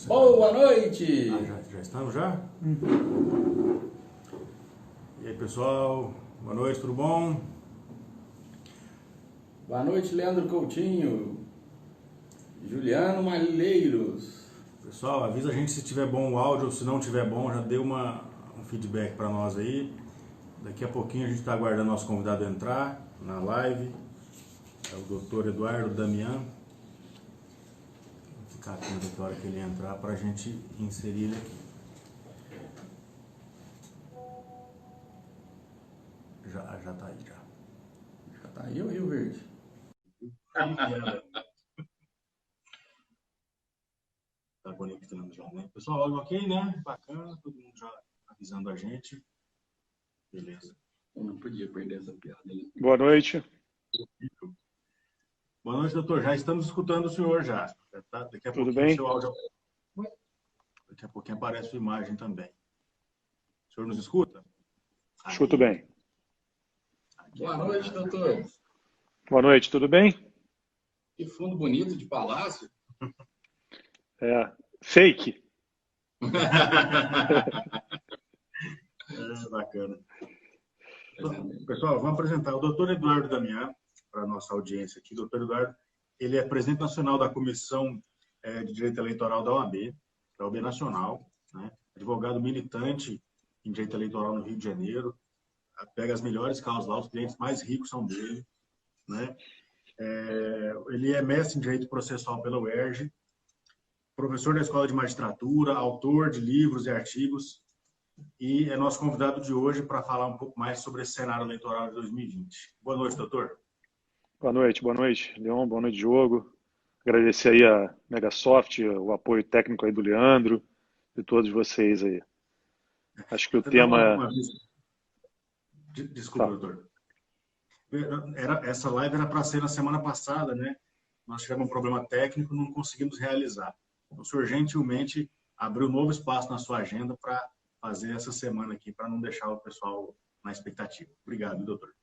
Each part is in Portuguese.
Boa noite! Já estamos já? E aí, pessoal? Boa noite, tudo bom? Boa noite, Leandro Coutinho. Juliano Malheiros. Pessoal, avisa a gente se tiver bom o áudio ou se não tiver bom, já dê um feedback para nós aí. Daqui a pouquinho a gente está aguardando nosso convidado entrar na live. É o Dr. Eduardo Damian. Vou ficar atento aqui a hora que ele entrar para a gente inserir ele aqui. Já tá aí, já. Já tá aí o Rio Verde. Tá conectando já, né? Pessoal, áudio ok, né? Bacana, todo mundo já avisando a gente. Beleza. Eu não podia perder essa piada aí. Boa noite. Boa noite, doutor. Já estamos escutando o senhor já. Daqui a Tudo pouquinho bem? o seu áudio. Daqui a pouquinho aparece sua imagem também. O senhor nos escuta? Escuto bem. Boa noite, doutor. Boa noite, tudo bem? Que fundo bonito de palácio. Fake. Bacana. Pessoal, vamos apresentar o doutor Eduardo Damian para a nossa audiência aqui. Doutor Eduardo, ele é presidente nacional da Comissão de Direito Eleitoral da OAB Nacional, né? Advogado militante em direito eleitoral no Rio de Janeiro, pega as melhores causas lá, os clientes mais ricos são dele, né? Ele é mestre em direito processual pela UERJ, professor da Escola de Magistratura, autor de livros e artigos, e é nosso convidado de hoje para falar um pouco mais sobre esse cenário eleitoral de 2020. Boa noite, doutor. Boa noite, Leon, boa noite, Diogo. Agradecer aí a Megasoft, o apoio técnico aí do Leandro e todos vocês aí. Acho que o tema... Desculpa, doutor. Essa live era para ser na semana passada, né? Nós tivemos um problema técnico, não conseguimos realizar. Então, o senhor gentilmente abriu um novo espaço na sua agenda para fazer essa semana aqui, para não deixar o pessoal na expectativa. Obrigado, doutor.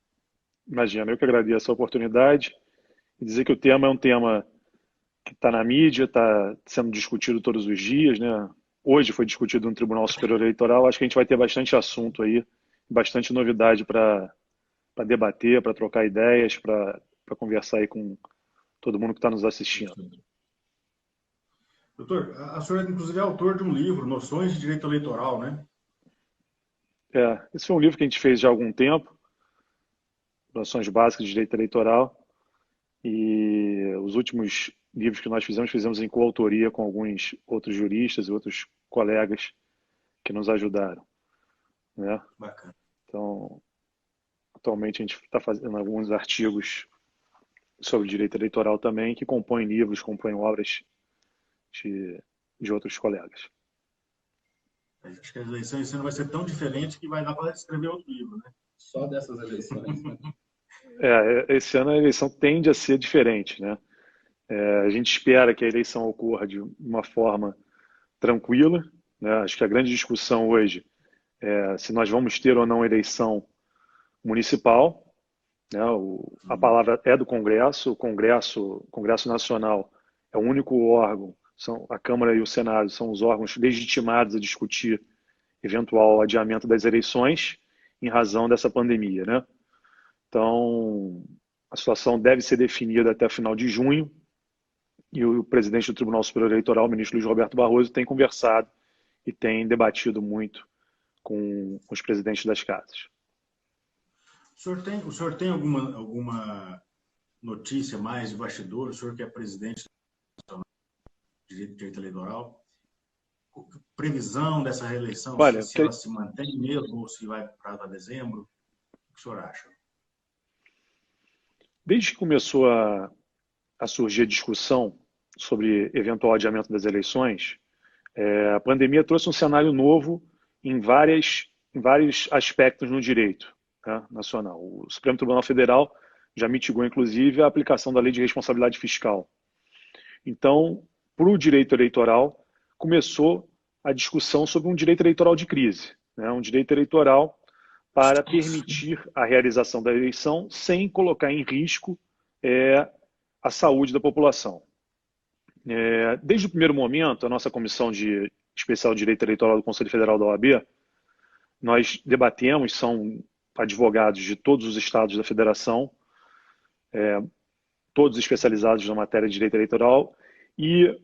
Imagina, eu que agradeço a oportunidade e dizer que o tema é um tema que está na mídia, está sendo discutido todos os dias, né? Hoje foi discutido no Tribunal Superior Eleitoral. Acho que a gente vai ter bastante assunto aí, bastante novidade para debater, para trocar ideias, para conversar aí com todo mundo que está nos assistindo. Doutor, a senhora, inclusive, é autor de um livro, Noções de Direito Eleitoral, né? Esse foi um livro que a gente fez já há algum tempo, Noções Básicas de Direito Eleitoral, e os últimos livros que nós fizemos em coautoria com alguns outros juristas e outros colegas que nos ajudaram, né? Bacana. Então, atualmente a gente está fazendo alguns artigos sobre direito eleitoral também, que compõem livros, compõem obras de outros colegas. Acho que a eleição esse ano vai ser tão diferente que vai dar para escrever outro livro, né? Só dessas eleições, né? Esse ano a eleição tende a ser diferente, né? A gente espera que a eleição ocorra de uma forma tranquila, né? Acho que a grande discussão hoje é se nós vamos ter ou não eleição municipal, né? A palavra é do Congresso, o Congresso Nacional é o único órgão, a Câmara e o Senado são os órgãos legitimados a discutir eventual adiamento das eleições em razão dessa pandemia, né? Então, a situação deve ser definida até final de junho e o presidente do Tribunal Superior Eleitoral, o ministro Luiz Roberto Barroso, tem conversado e tem debatido muito com os presidentes das casas. O senhor tem alguma notícia mais de bastidor? O senhor que é presidente de direito eleitoral, previsão dessa reeleição, Olha, se ela se mantém mesmo ou se vai para dezembro? O que o senhor acha? Desde que começou a surgir a discussão sobre eventual adiamento das eleições, a pandemia trouxe um cenário novo em vários aspectos no direito, né, nacional. O Supremo Tribunal Federal já mitigou, inclusive, a aplicação da Lei de Responsabilidade Fiscal. Então, para o direito eleitoral, começou a discussão sobre um direito eleitoral de crise, né, um direito eleitoral para permitir a realização da eleição sem colocar em risco a saúde da população. Desde o primeiro momento, a nossa Comissão Especial de Direito Eleitoral do Conselho Federal da OAB, nós debatemos, são advogados de todos os estados da federação, todos especializados na matéria de direito eleitoral, e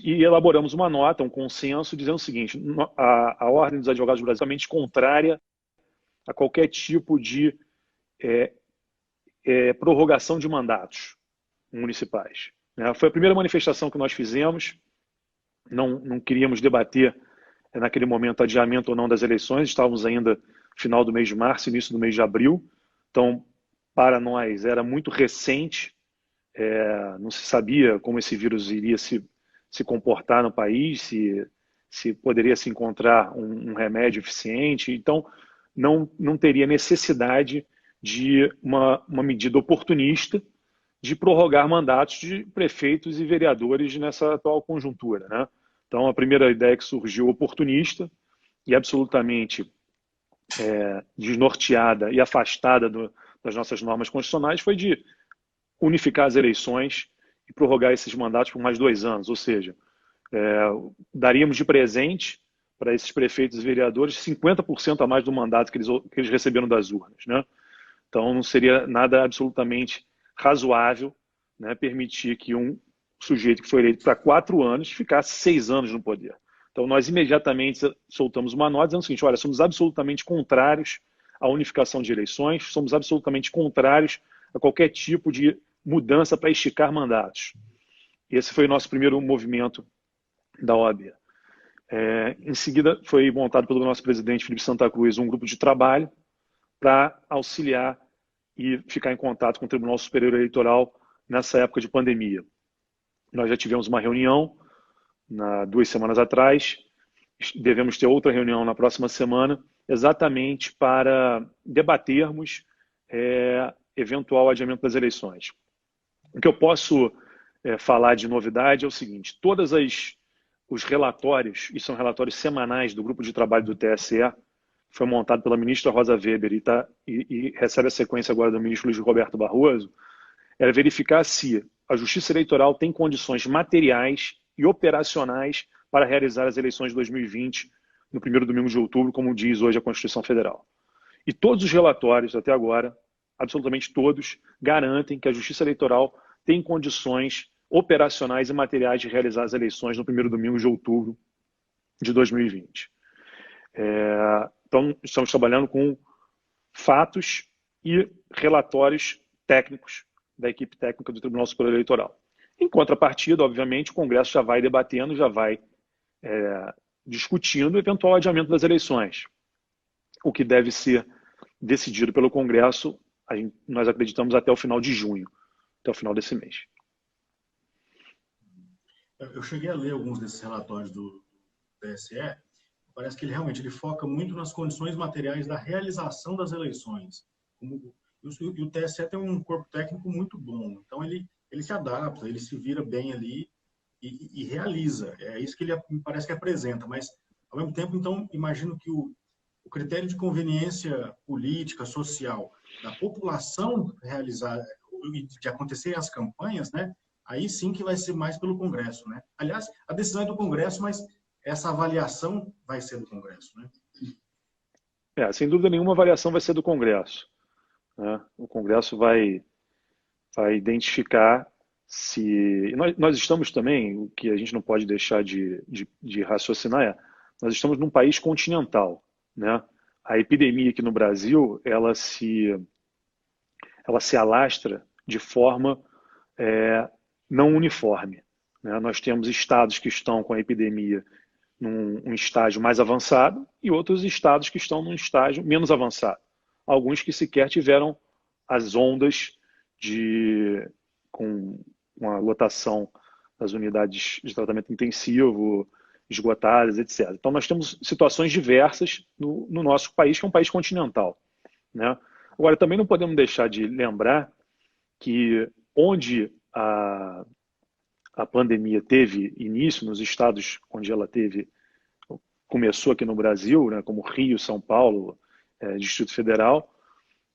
elaboramos uma nota, um consenso, dizendo o seguinte: a Ordem dos Advogados do Brasil é totalmente contrária a qualquer tipo de prorrogação de mandatos municipais. Foi a primeira manifestação que nós fizemos. Não queríamos debater naquele momento adiamento ou não das eleições, estávamos ainda no final do mês de março, início do mês de abril, então para nós era muito recente, não se sabia como esse vírus iria se comportar no país, se poderia se encontrar um remédio eficiente, então não teria necessidade de uma medida oportunista de prorrogar mandatos de prefeitos e vereadores nessa atual conjuntura, né? Então, a primeira ideia que surgiu oportunista e absolutamente desnorteada e afastada das nossas normas constitucionais foi de unificar as eleições e prorrogar esses mandatos por mais 2 anos, ou seja, daríamos de presente para esses prefeitos e vereadores 50% a mais do mandato que eles receberam das urnas, né? Então, não seria nada absolutamente razoável, né, permitir que um sujeito que foi eleito para 4 anos ficasse 6 anos no poder. Então, nós imediatamente soltamos uma nota dizendo o seguinte: olha, somos absolutamente contrários à unificação de eleições, somos absolutamente contrários a qualquer tipo de mudança para esticar mandatos. Esse foi o nosso primeiro movimento da OAB. Em seguida, foi montado pelo nosso presidente Felipe Santa Cruz um grupo de trabalho para auxiliar e ficar em contato com o Tribunal Superior Eleitoral nessa época de pandemia. Nós já tivemos uma reunião 2 semanas atrás, devemos ter outra reunião na próxima semana, exatamente para debatermos eventual adiamento das eleições. O que eu posso falar de novidade é o seguinte: todos os relatórios, e são relatórios semanais do grupo de trabalho do TSE, foi montado pela ministra Rosa Weber e recebe a sequência agora do ministro Luiz Roberto Barroso, era verificar se a Justiça Eleitoral tem condições materiais e operacionais para realizar as eleições de 2020 no primeiro domingo de outubro, como diz hoje a Constituição Federal. E todos os relatórios, até agora, absolutamente todos, garantem que a Justiça Eleitoral tem condições operacionais e materiais de realizar as eleições no primeiro domingo de outubro de 2020. Então, estamos trabalhando com fatos e relatórios técnicos da equipe técnica do Tribunal Superior Eleitoral. Em contrapartida, obviamente, o Congresso já vai debatendo, já vai discutindo o eventual adiamento das eleições. O que deve ser decidido pelo Congresso, nós acreditamos, até o final de junho, até o final desse mês. Eu cheguei a ler alguns desses relatórios do TSE. Parece que ele realmente foca muito nas condições materiais da realização das eleições. E o TSE tem um corpo técnico muito bom, então ele se adapta, ele se vira bem ali e realiza. É isso que ele me parece que apresenta, mas, ao mesmo tempo, então, imagino que o critério de conveniência política, social, da população realizar, de acontecerem as campanhas, né, aí sim que vai ser mais pelo Congresso, né? Aliás, a decisão é do Congresso, mas essa avaliação vai ser do Congresso, né? Sem dúvida nenhuma, a avaliação vai ser do Congresso, né? O Congresso vai identificar se... Nós estamos também, o que a gente não pode deixar de raciocinar nós estamos num país continental, né? A epidemia aqui no Brasil, ela se alastra de forma não uniforme, né? Nós temos estados que estão com a epidemia num estágio mais avançado e outros estados que estão num estágio menos avançado. Alguns que sequer tiveram as ondas com a lotação das unidades de tratamento intensivo esgotadas, etc. Então, nós temos situações diversas no nosso país, que é um país continental, né? Agora, também não podemos deixar de lembrar que onde a pandemia teve início, nos estados onde ela começou aqui no Brasil, né, como Rio, São Paulo, Distrito Federal,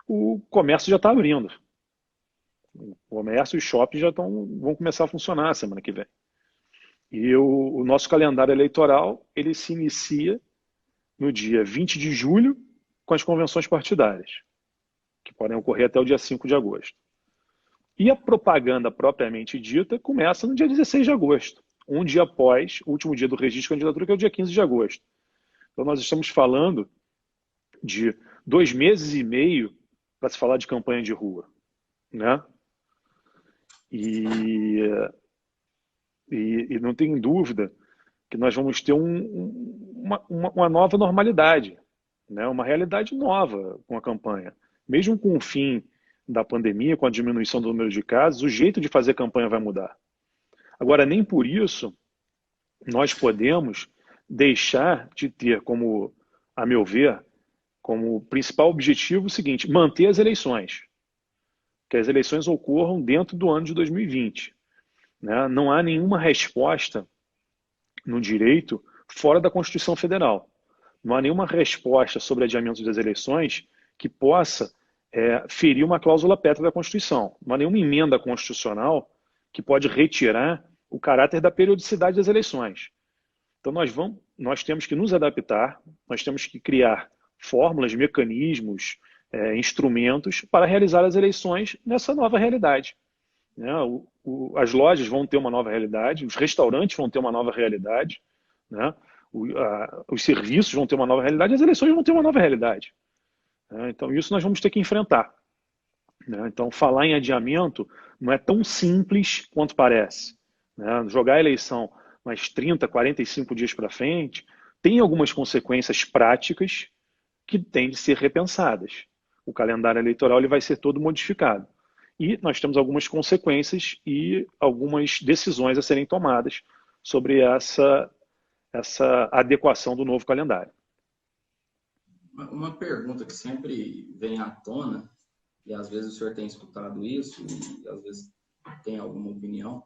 o comércio já está abrindo. O comércio e os shoppings vão começar a funcionar semana que vem. E o nosso calendário eleitoral, ele se inicia no dia 20 de julho com as convenções partidárias, que podem ocorrer até o dia 5 de agosto. E a propaganda propriamente dita começa no dia 16 de agosto, um dia após o último dia do registro de candidatura, que é o dia 15 de agosto. Então nós estamos falando de 2 meses e meio para se falar de campanha de rua, né? E não tem dúvida que nós vamos ter uma nova normalidade, né? Uma realidade nova com a campanha. Mesmo com o fim da pandemia, com a diminuição do número de casos, o jeito de fazer campanha vai mudar. Agora, nem por isso nós podemos deixar de ter como, a meu ver, como principal objetivo o seguinte: manter as eleições. Que as eleições ocorram dentro do ano de 2020. Né? Não há nenhuma resposta no direito fora da Constituição Federal. Não há nenhuma resposta sobre adiamento das eleições que possa ferir uma cláusula pétrea da Constituição. Não há nenhuma emenda constitucional que pode retirar o caráter da periodicidade das eleições. Então nós temos que nos adaptar, nós temos que criar fórmulas, mecanismos, instrumentos para realizar as eleições nessa nova realidade. Né? As lojas vão ter uma nova realidade, os restaurantes vão ter uma nova realidade, né? Os serviços vão ter uma nova realidade, as eleições vão ter uma nova realidade. Então isso nós vamos ter que enfrentar. Né? Então falar em adiamento não é tão simples quanto parece. Né? Jogar a eleição mais 30, 45 dias para frente tem algumas consequências práticas que têm de ser repensadas. O calendário eleitoral ele vai ser todo modificado. E nós temos algumas consequências e algumas decisões a serem tomadas sobre essa adequação do novo calendário. Uma pergunta que sempre vem à tona, e às vezes o senhor tem escutado isso, e às vezes tem alguma opinião.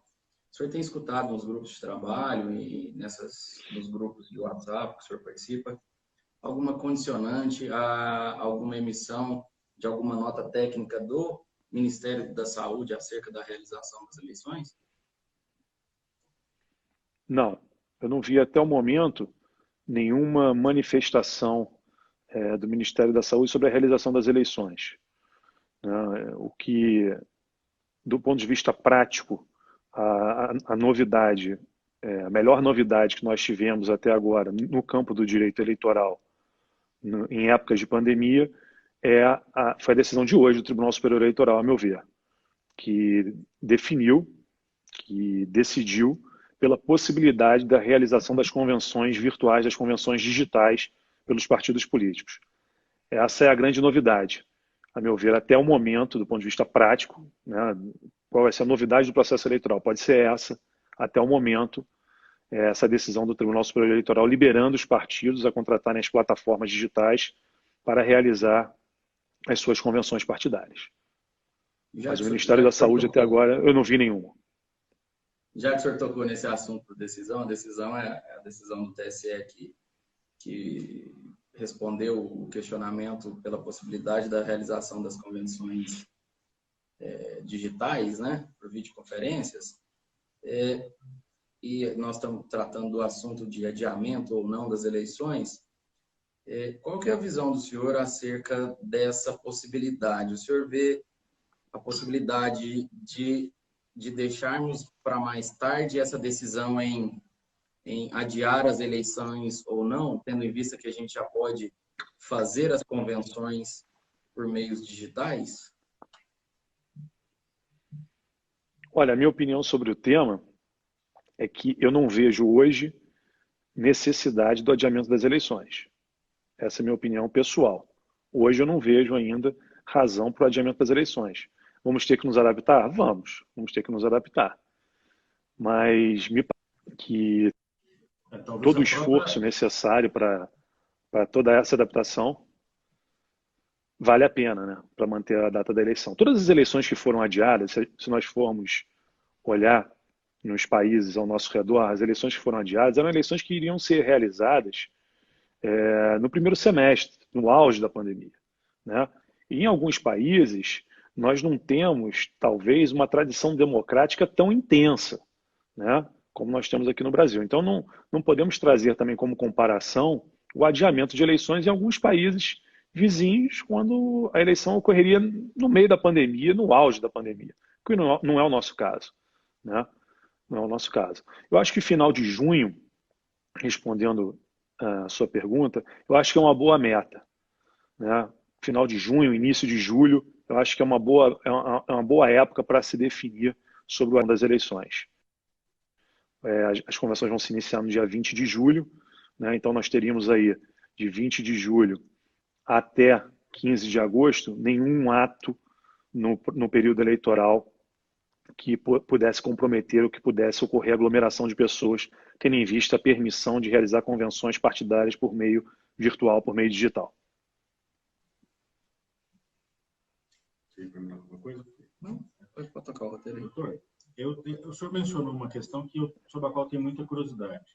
O senhor tem escutado nos grupos de trabalho e nos grupos de WhatsApp que o senhor participa, alguma condicionante a alguma emissão de alguma nota técnica do Ministério da Saúde acerca da realização das eleições? Não, eu não vi até o momento nenhuma manifestação do Ministério da Saúde sobre a realização das eleições. O que, do ponto de vista prático, a novidade, a melhor novidade que nós tivemos até agora no campo do direito eleitoral em épocas de pandemia foi a decisão de hoje do Tribunal Superior Eleitoral, a meu ver, que decidiu pela possibilidade da realização das convenções virtuais, das convenções digitais pelos partidos políticos. Essa é a grande novidade, a meu ver, até o momento, do ponto de vista prático, né? Qual vai ser a novidade do processo eleitoral? Pode ser essa, até o momento, essa decisão do Tribunal Superior Eleitoral liberando os partidos a contratarem as plataformas digitais para realizar as suas convenções partidárias. Mas o Ministério da Saúde, até agora, eu não vi nenhuma. Já que o senhor tocou nesse assunto da decisão, a decisão é a decisão do TSE que respondeu o questionamento pela possibilidade da realização das convenções digitais, né, por videoconferências. E nós estamos tratando do assunto de adiamento ou não das eleições. Qual que é a visão do senhor acerca dessa possibilidade? O senhor vê a possibilidade de deixarmos para mais tarde essa decisão em adiar as eleições ou não, tendo em vista que a gente já pode fazer as convenções por meios digitais? Olha, a minha opinião sobre o tema é que eu não vejo hoje necessidade do adiamento das eleições. Essa é a minha opinião pessoal. Hoje eu não vejo ainda razão para o adiamento das eleições. Vamos ter que nos adaptar? Vamos ter que nos adaptar. Mas me parece que todo o esforço necessário para toda essa adaptação vale a pena, né, para manter a data da eleição. Todas as eleições que foram adiadas, se nós formos olhar nos países ao nosso redor, as eleições que foram adiadas eram eleições que iriam ser realizadas no primeiro semestre, no auge da pandemia, né? E em alguns países, nós não temos, talvez, uma tradição democrática tão intensa, né? como nós temos aqui no Brasil. Então, não podemos trazer também como comparação o adiamento de eleições em alguns países vizinhos, quando a eleição ocorreria no meio da pandemia, no auge da pandemia, que não é o nosso caso, né? Não é o nosso caso. Eu acho que final de junho, respondendo a sua pergunta, eu acho que é uma boa meta, né? Final de junho, início de julho, eu acho que é uma boa época para se definir sobre o ano das eleições. As convenções vão se iniciar no dia 20 de julho, né? Então nós teríamos aí de 20 de julho até 15 de agosto nenhum ato no período eleitoral que pudesse comprometer ou que pudesse ocorrer aglomeração de pessoas, tendo em vista a permissão de realizar convenções partidárias por meio virtual, por meio digital. Quer perguntar alguma coisa? Não, pode tocar o roteiro aí. Doutor, o senhor mencionou uma questão sobre a qual eu tenho muita curiosidade.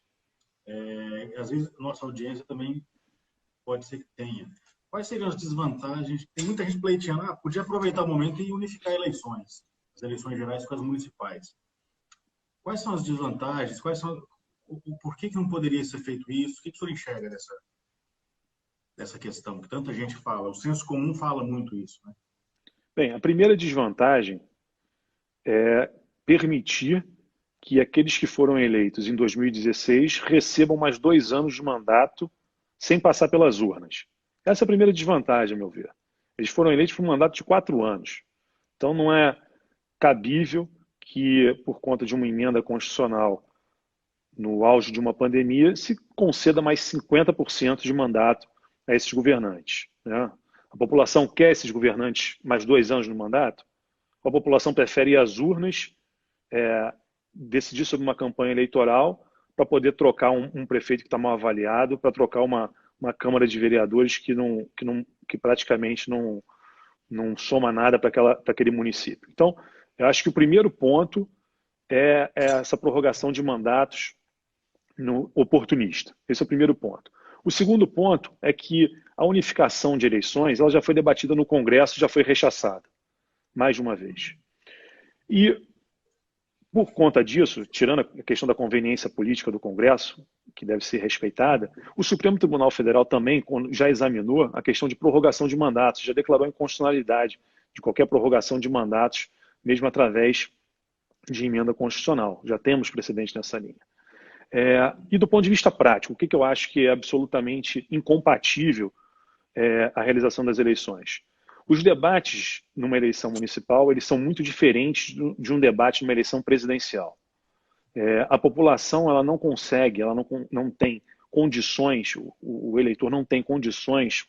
Às vezes, nossa audiência também pode ser que tenha. Quais seriam as desvantagens? Tem muita gente pleiteando, podia aproveitar o momento e unificar eleições, as eleições gerais com as municipais. Quais são as desvantagens? Por que não poderia ser feito isso? O que o senhor enxerga dessa questão que tanta gente fala? O senso comum fala muito isso, né? Bem, a primeira desvantagem é permitir que aqueles que foram eleitos em 2016 recebam mais 2 anos de mandato sem passar pelas urnas. Essa é a primeira desvantagem, a meu ver. Eles foram eleitos por um mandato de 4 anos. Então não é cabível que, por conta de uma emenda constitucional no auge de uma pandemia, se conceda mais 50% de mandato a esses governantes, né? A população quer esses governantes mais 2 anos no mandato? A população prefere ir às urnas, decidir sobre uma campanha eleitoral para poder trocar um prefeito que está mal avaliado, para trocar uma Câmara de Vereadores que praticamente não soma nada para aquele município. Então, eu acho que o primeiro ponto é essa prorrogação de mandatos oportunista. Esse é o primeiro ponto. O segundo ponto é que a unificação de eleições ela já foi debatida no Congresso, já foi rechaçada, mais de uma vez. E, por conta disso, tirando a questão da conveniência política do Congresso, que deve ser respeitada, o Supremo Tribunal Federal também já examinou a questão de prorrogação de mandatos, já declarou a inconstitucionalidade de qualquer prorrogação de mandatos, mesmo através de emenda constitucional. Já temos precedente nessa linha. E do ponto de vista prático, o que eu acho que é absolutamente incompatível a realização das eleições? Os debates numa eleição municipal eles são muito diferentes de um debate numa eleição presidencial. A população ela não consegue, ela não tem condições, o eleitor não tem condições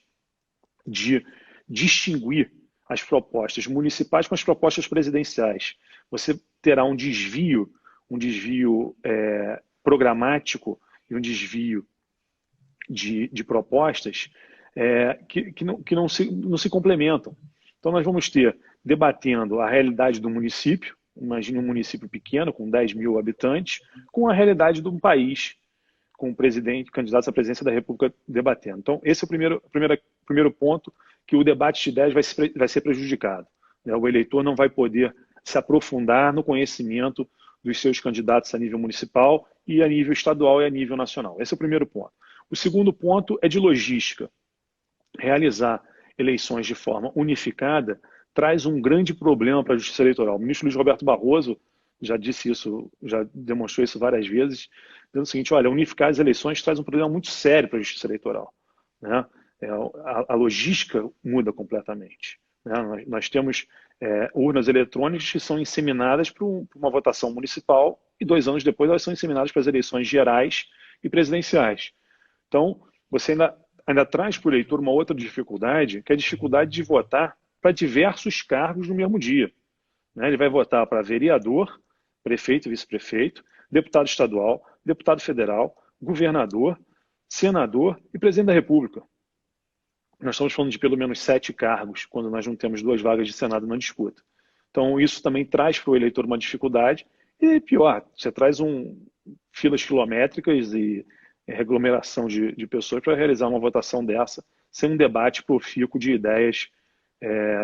de distinguir as propostas municipais com as propostas presidenciais. Você terá um desvio programático e um desvio de propostas que não se complementam. Então, nós vamos ter debatendo a realidade do município, imagine um município pequeno, com 10 mil habitantes, com a realidade de um país, com o presidente, candidatos à presidência da República debatendo. Então, esse é o primeiro ponto, que o debate de ideias vai ser prejudicado. O eleitor não vai poder se aprofundar no conhecimento dos seus candidatos a nível municipal e a nível estadual e a nível nacional. Esse é o primeiro ponto. O segundo ponto é de logística. Realizar eleições de forma unificada traz um grande problema para a Justiça Eleitoral. O ministro Luiz Roberto Barroso já disse isso, já demonstrou isso várias vezes, dizendo o seguinte: olha, unificar as eleições traz um problema muito sério para a Justiça Eleitoral, né? A logística muda completamente, né? Nós temos urnas eletrônicas que são inseminadas para uma votação municipal e 2 anos depois elas são inseminadas para as eleições gerais e presidenciais. Então, você ainda traz para o eleitor uma outra dificuldade, que é a dificuldade de votar para diversos cargos no mesmo dia, né? Ele vai votar para vereador, prefeito, vice-prefeito, deputado estadual, deputado federal, governador, senador e presidente da República. Nós estamos falando de pelo menos 7 cargos, quando nós não temos 2 vagas de Senado na disputa. Então, isso também traz para o eleitor uma dificuldade. E pior, você traz filas quilométricas e aglomeração de pessoas para realizar uma votação dessa, sem um debate profícuo de ideias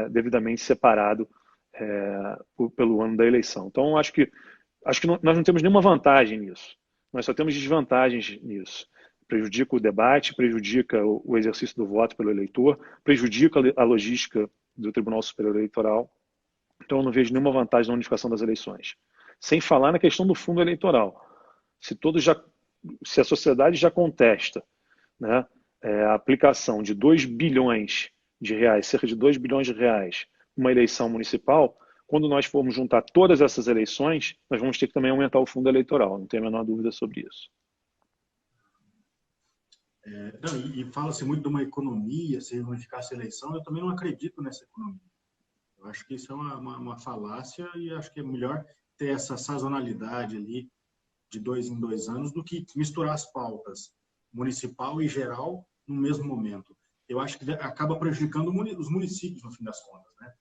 devidamente separado pelo ano da eleição. Então, acho que acho que nós não temos nenhuma vantagem nisso. Nós só temos desvantagens nisso. Prejudica o debate, prejudica o exercício do voto pelo eleitor, prejudica a logística do Tribunal Superior Eleitoral. Então, eu não vejo nenhuma vantagem na unificação das eleições. Sem falar na questão do fundo eleitoral. Se a sociedade já contesta, né, a aplicação de 2 bilhões de reais, cerca de 2 bilhões de reais, numa eleição municipal, quando nós formos juntar todas essas eleições, nós vamos ter que também aumentar o fundo eleitoral, não tenho a menor dúvida sobre isso. E fala-se muito de uma economia, se unificasse a eleição, eu também não acredito nessa economia. Eu acho que isso é uma falácia e acho que é melhor ter essa sazonalidade ali de 2 em 2 anos do que misturar as pautas municipal e geral no mesmo momento. Eu acho que acaba prejudicando os municípios, no fim das contas, né?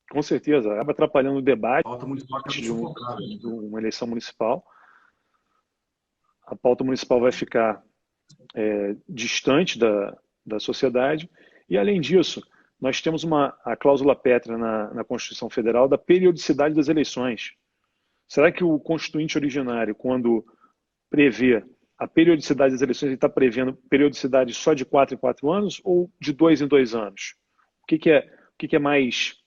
Com certeza, acaba atrapalhando o debate de uma eleição municipal. A pauta municipal vai ficar distante da sociedade. E, além disso, nós temos a cláusula pétrea na Constituição Federal da periodicidade das eleições. Será que o constituinte originário, quando prevê a periodicidade das eleições, ele está prevendo periodicidade só de 4 em 4 anos ou de 2 em 2 anos? O que é mais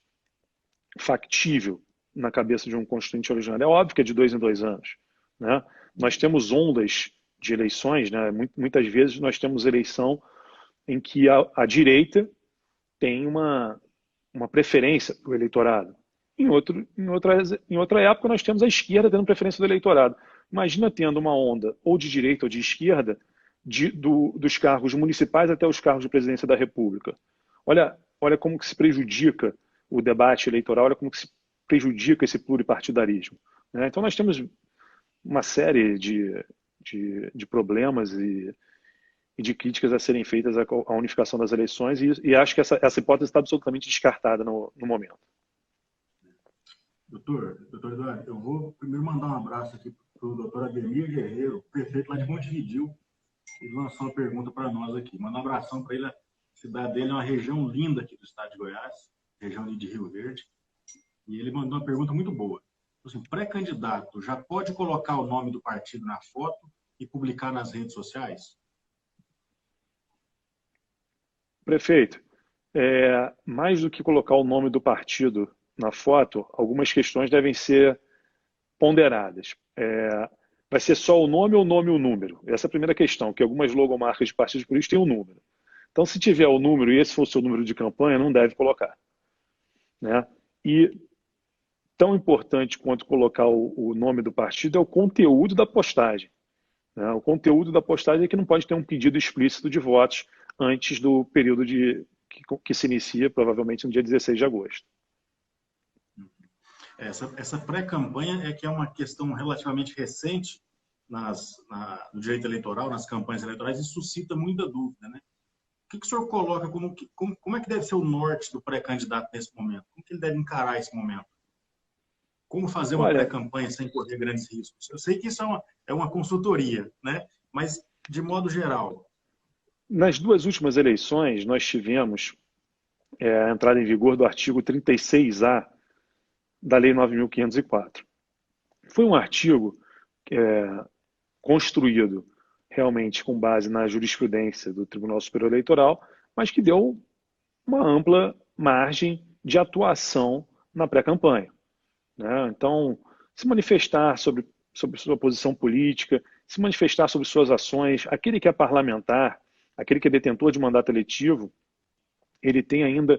factível na cabeça de um constituinte originário? É óbvio que é de 2 em 2 anos, né? Nós temos ondas de eleições, né? Muitas vezes nós temos eleição em que a direita tem uma preferência para o eleitorado. Em outra época, nós temos a esquerda tendo preferência do eleitorado. Imagina tendo uma onda ou de direita ou de esquerda dos cargos municipais até os cargos de presidência da República. Olha como que se prejudica o debate eleitoral, olha como que se prejudica esse pluripartidarismo, né? Então, nós temos uma série de problemas e de críticas a serem feitas à unificação das eleições e acho que essa hipótese está absolutamente descartada no momento. Doutor Eduardo, eu vou primeiro mandar um abraço aqui para o doutor Ademir Guerreiro, prefeito lá de Montevidéu. Ele lançou uma pergunta para nós aqui. Manda um abração para ele. A cidade dele é uma região linda aqui do estado de Goiás, região ali de Rio Verde. E ele mandou uma pergunta muito boa. Assim, pré-candidato já pode colocar o nome do partido na foto e publicar nas redes sociais? Prefeito, mais do que colocar o nome do partido na foto, algumas questões devem ser ponderadas. Vai ser só o nome ou o número? Essa é a primeira questão, que algumas logomarcas de partidos políticos têm um número. Então, se tiver o número e esse for o seu número de campanha, não deve colocar, né? E tão importante quanto colocar o nome do partido é o conteúdo da postagem, né? O conteúdo da postagem é que não pode ter um pedido explícito de votos antes do período que se inicia, provavelmente no dia 16 de agosto. Essa pré-campanha que é uma questão relativamente recente no direito eleitoral, nas campanhas eleitorais, e suscita muita dúvida, né? O que o senhor coloca como é que deve ser o norte do pré-candidato nesse momento? Como que ele deve encarar esse momento? Como fazer uma pré-campanha sem correr grandes riscos? Eu sei que isso é uma consultoria, né? Mas, de modo geral... Nas 2 últimas eleições, nós tivemos a entrada em vigor do artigo 36A da Lei 9.504. Foi um artigo construído realmente com base na jurisprudência do Tribunal Superior Eleitoral, mas que deu uma ampla margem de atuação na pré-campanha, né? Então, se manifestar sobre sua posição política, se manifestar sobre suas ações, aquele que é parlamentar, aquele que é detentor de mandato eletivo, ele tem ainda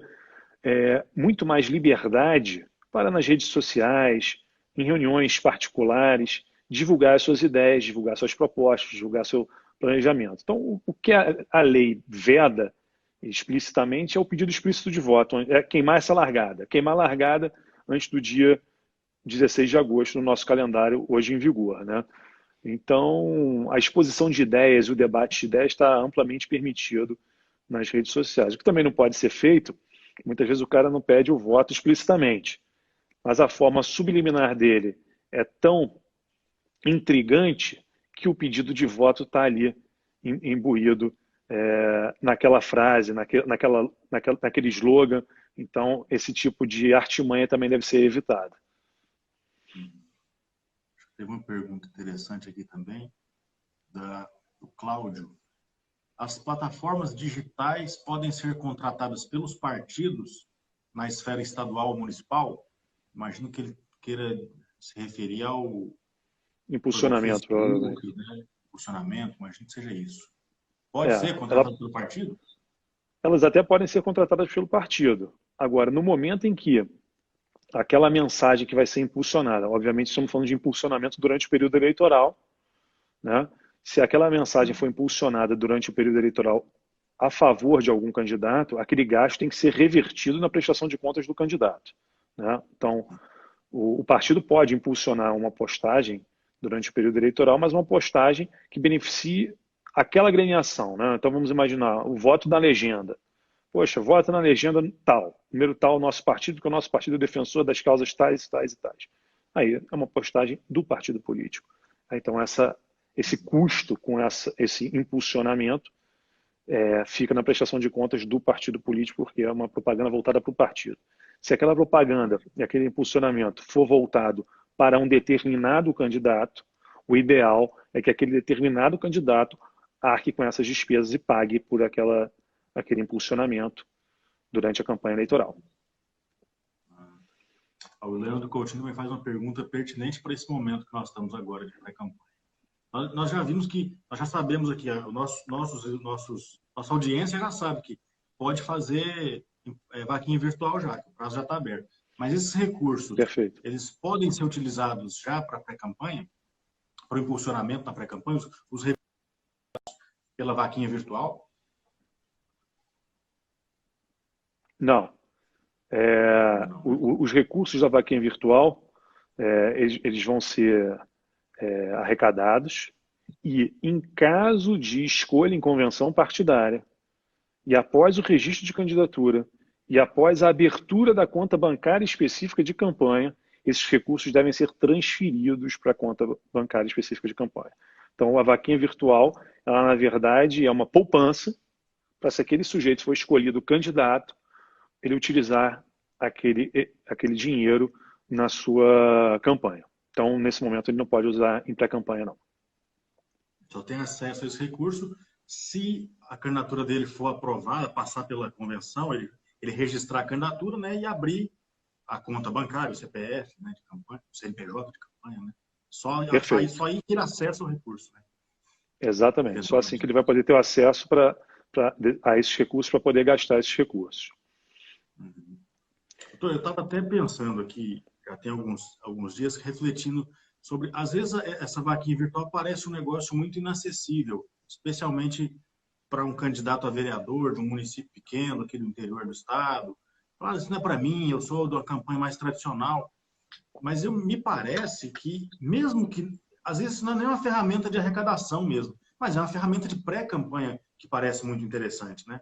muito mais liberdade para nas redes sociais, em reuniões particulares, divulgar as suas ideias, divulgar suas propostas, divulgar seu planejamento. Então, o que a lei veda explicitamente é o pedido explícito de voto, é queimar essa largada. Queimar a largada antes do dia 16 de agosto no nosso calendário, hoje em vigor, né? Então, a exposição de ideias e o debate de ideias está amplamente permitido nas redes sociais. O que também não pode ser feito, muitas vezes o cara não pede o voto explicitamente, mas a forma subliminar dele é tão intrigante que o pedido de voto está ali imbuído naquela frase, naquele slogan. Então, esse tipo de artimanha também deve ser evitado. Teve uma pergunta interessante aqui também, do Cláudio. As plataformas digitais podem ser contratadas pelos partidos na esfera estadual ou municipal? Imagino que ele queira se referir ao Impulsionamento, provavelmente. Facebook, né? Impulsionamento, imagino que seja isso. Pode ser contratado pelo partido? Elas até podem ser contratadas pelo partido. Agora, no momento em que aquela mensagem que vai ser impulsionada, obviamente estamos falando de impulsionamento durante o período eleitoral, né? Se aquela mensagem for impulsionada durante o período eleitoral a favor de algum candidato, aquele gasto tem que ser revertido na prestação de contas do candidato, né? Então, o partido pode impulsionar uma postagem durante o período eleitoral, mas uma postagem que beneficie aquela agremiação, né? Então, vamos imaginar o voto da legenda. Poxa, vota na legenda tal, número tal, nosso partido, porque o nosso partido é defensor das causas tais, tais e tais. Aí é uma postagem do partido político. Então, esse custo com esse impulsionamento fica na prestação de contas do partido político, porque é uma propaganda voltada para o partido. Se aquela propaganda e aquele impulsionamento for voltado para um determinado candidato, o ideal é que aquele determinado candidato arque com essas despesas e pague por aquele impulsionamento durante a campanha eleitoral. O Leandro Coutinho também faz uma pergunta pertinente para esse momento que nós estamos agora de pré-campanha. Nós já vimos nós já sabemos aqui, nossa audiência já sabe que pode fazer vaquinha virtual já, que o prazo já está aberto. Mas esses recursos, Perfeito. Eles podem ser utilizados já para a pré-campanha, para o impulsionamento na pré-campanha, os recursos pela vaquinha virtual? Não. Os recursos da vaquinha virtual, eles vão ser arrecadados e, em caso de escolha em convenção partidária, e após o registro de candidatura, e após a abertura da conta bancária específica de campanha, esses recursos devem ser transferidos para a conta bancária específica de campanha. Então, a vaquinha virtual, ela, na verdade, é uma poupança para, se aquele sujeito for escolhido candidato, ele utilizar aquele dinheiro na sua campanha. Então, nesse momento, ele não pode usar em pré-campanha, não. Só tem acesso a esse recurso se a candidatura dele for aprovada, passar pela convenção, ele registrar a candidatura, né, e abrir a conta bancária, o CPF, né, de campanha, o CNPJ de campanha, né? Só aí ter acesso ao recurso, né? Exatamente. Só assim que ele vai poder ter acesso a esses recursos, para poder gastar esses recursos. Doutor, eu estava até pensando aqui, já tem alguns dias, refletindo sobre, às vezes, essa vaquinha virtual parece um negócio muito inacessível, especialmente para um candidato a vereador de um município pequeno, aqui do interior do estado. Claro, isso não é para mim, eu sou da campanha mais tradicional. Mas me parece que, mesmo que, às vezes, não é nem uma ferramenta de arrecadação mesmo, mas é uma ferramenta de pré-campanha que parece muito interessante, né?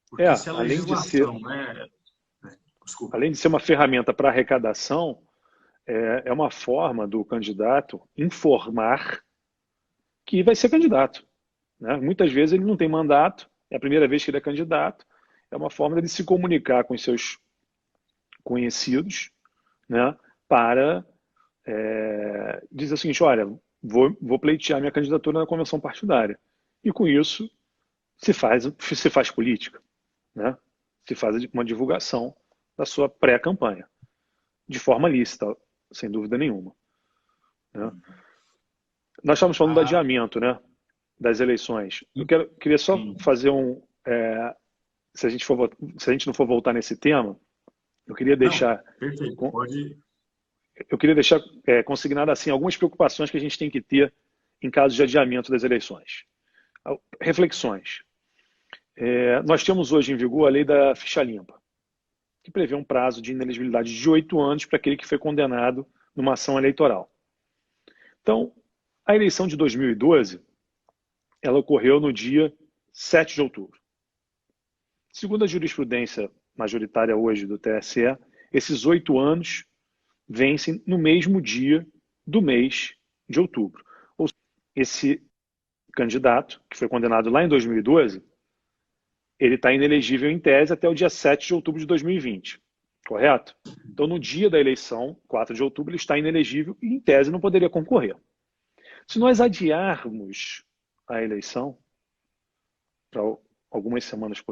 Porque se a legislação, além de ser uma ferramenta para arrecadação, é uma forma do candidato informar que vai ser candidato, né? Muitas vezes ele não tem mandato, é a primeira vez que ele é candidato, é uma forma dele se comunicar com os seus conhecidos, né, para dizer o seguinte: olha, vou pleitear minha candidatura na convenção partidária. E com isso se faz política, né? Se faz uma divulgação da sua pré-campanha, de forma lícita, sem dúvida nenhuma, né? Nós estamos falando do adiamento, né, das eleições. Eu queria só fazer se a gente não for voltar nesse tema, eu queria deixar... Perfeito, pode... Eu queria deixar consignado assim algumas preocupações que a gente tem que ter em caso de adiamento das eleições. Reflexões. Nós temos hoje em vigor a lei da ficha limpa, que prevê um prazo de inelegibilidade de 8 anos para aquele que foi condenado numa ação eleitoral. Então, a eleição de 2012, ela ocorreu no dia 7 de outubro. Segundo a jurisprudência majoritária hoje do TSE, esses 8 anos vencem no mesmo dia do mês de outubro. Ou seja, esse candidato, que foi condenado lá em 2012, ele está inelegível em tese até o dia 7 de outubro de 2020. correto? Então, no dia da eleição, 4 de outubro, ele está inelegível e, em tese, não poderia concorrer. Se nós adiarmos a eleição para algumas semanas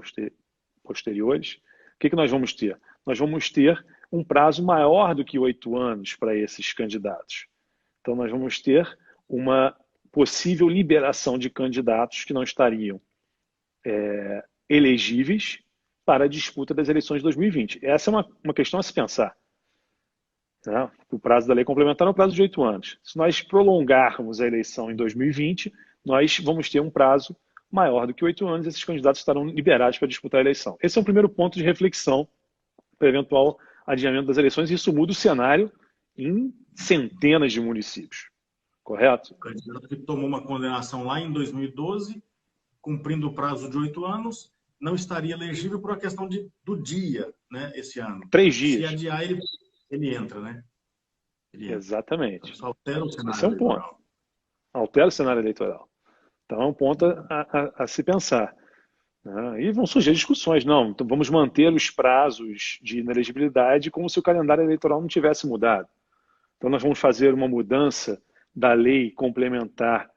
posteriores, o que nós vamos ter? Nós vamos ter um prazo maior do que 8 anos para esses candidatos. Então, nós vamos ter uma possível liberação de candidatos que não estariam elegíveis para a disputa das eleições de 2020. Essa é uma questão a se pensar. Né? O prazo da lei complementar é o prazo de 8 anos. Se nós prolongarmos a eleição em 2020, nós vamos ter um prazo maior do que 8 anos e esses candidatos estarão liberados para disputar a eleição. Esse é um primeiro ponto de reflexão para eventual adiamento das eleições, e isso muda o cenário em centenas de municípios. Correto? O candidato que tomou uma condenação lá em 2012, cumprindo o prazo de 8 anos, não estaria elegível por uma questão do dia, né, esse ano. 3 dias. Se adiar, ele entra, né? Exatamente. Isso altera o cenário Esse é um eleitoral. ponto. Altera o cenário eleitoral. Então é um ponto a se pensar. Né? E vão surgir discussões. Não, então vamos manter os prazos de inelegibilidade como se o calendário eleitoral não tivesse mudado. Então nós vamos fazer uma mudança da lei complementar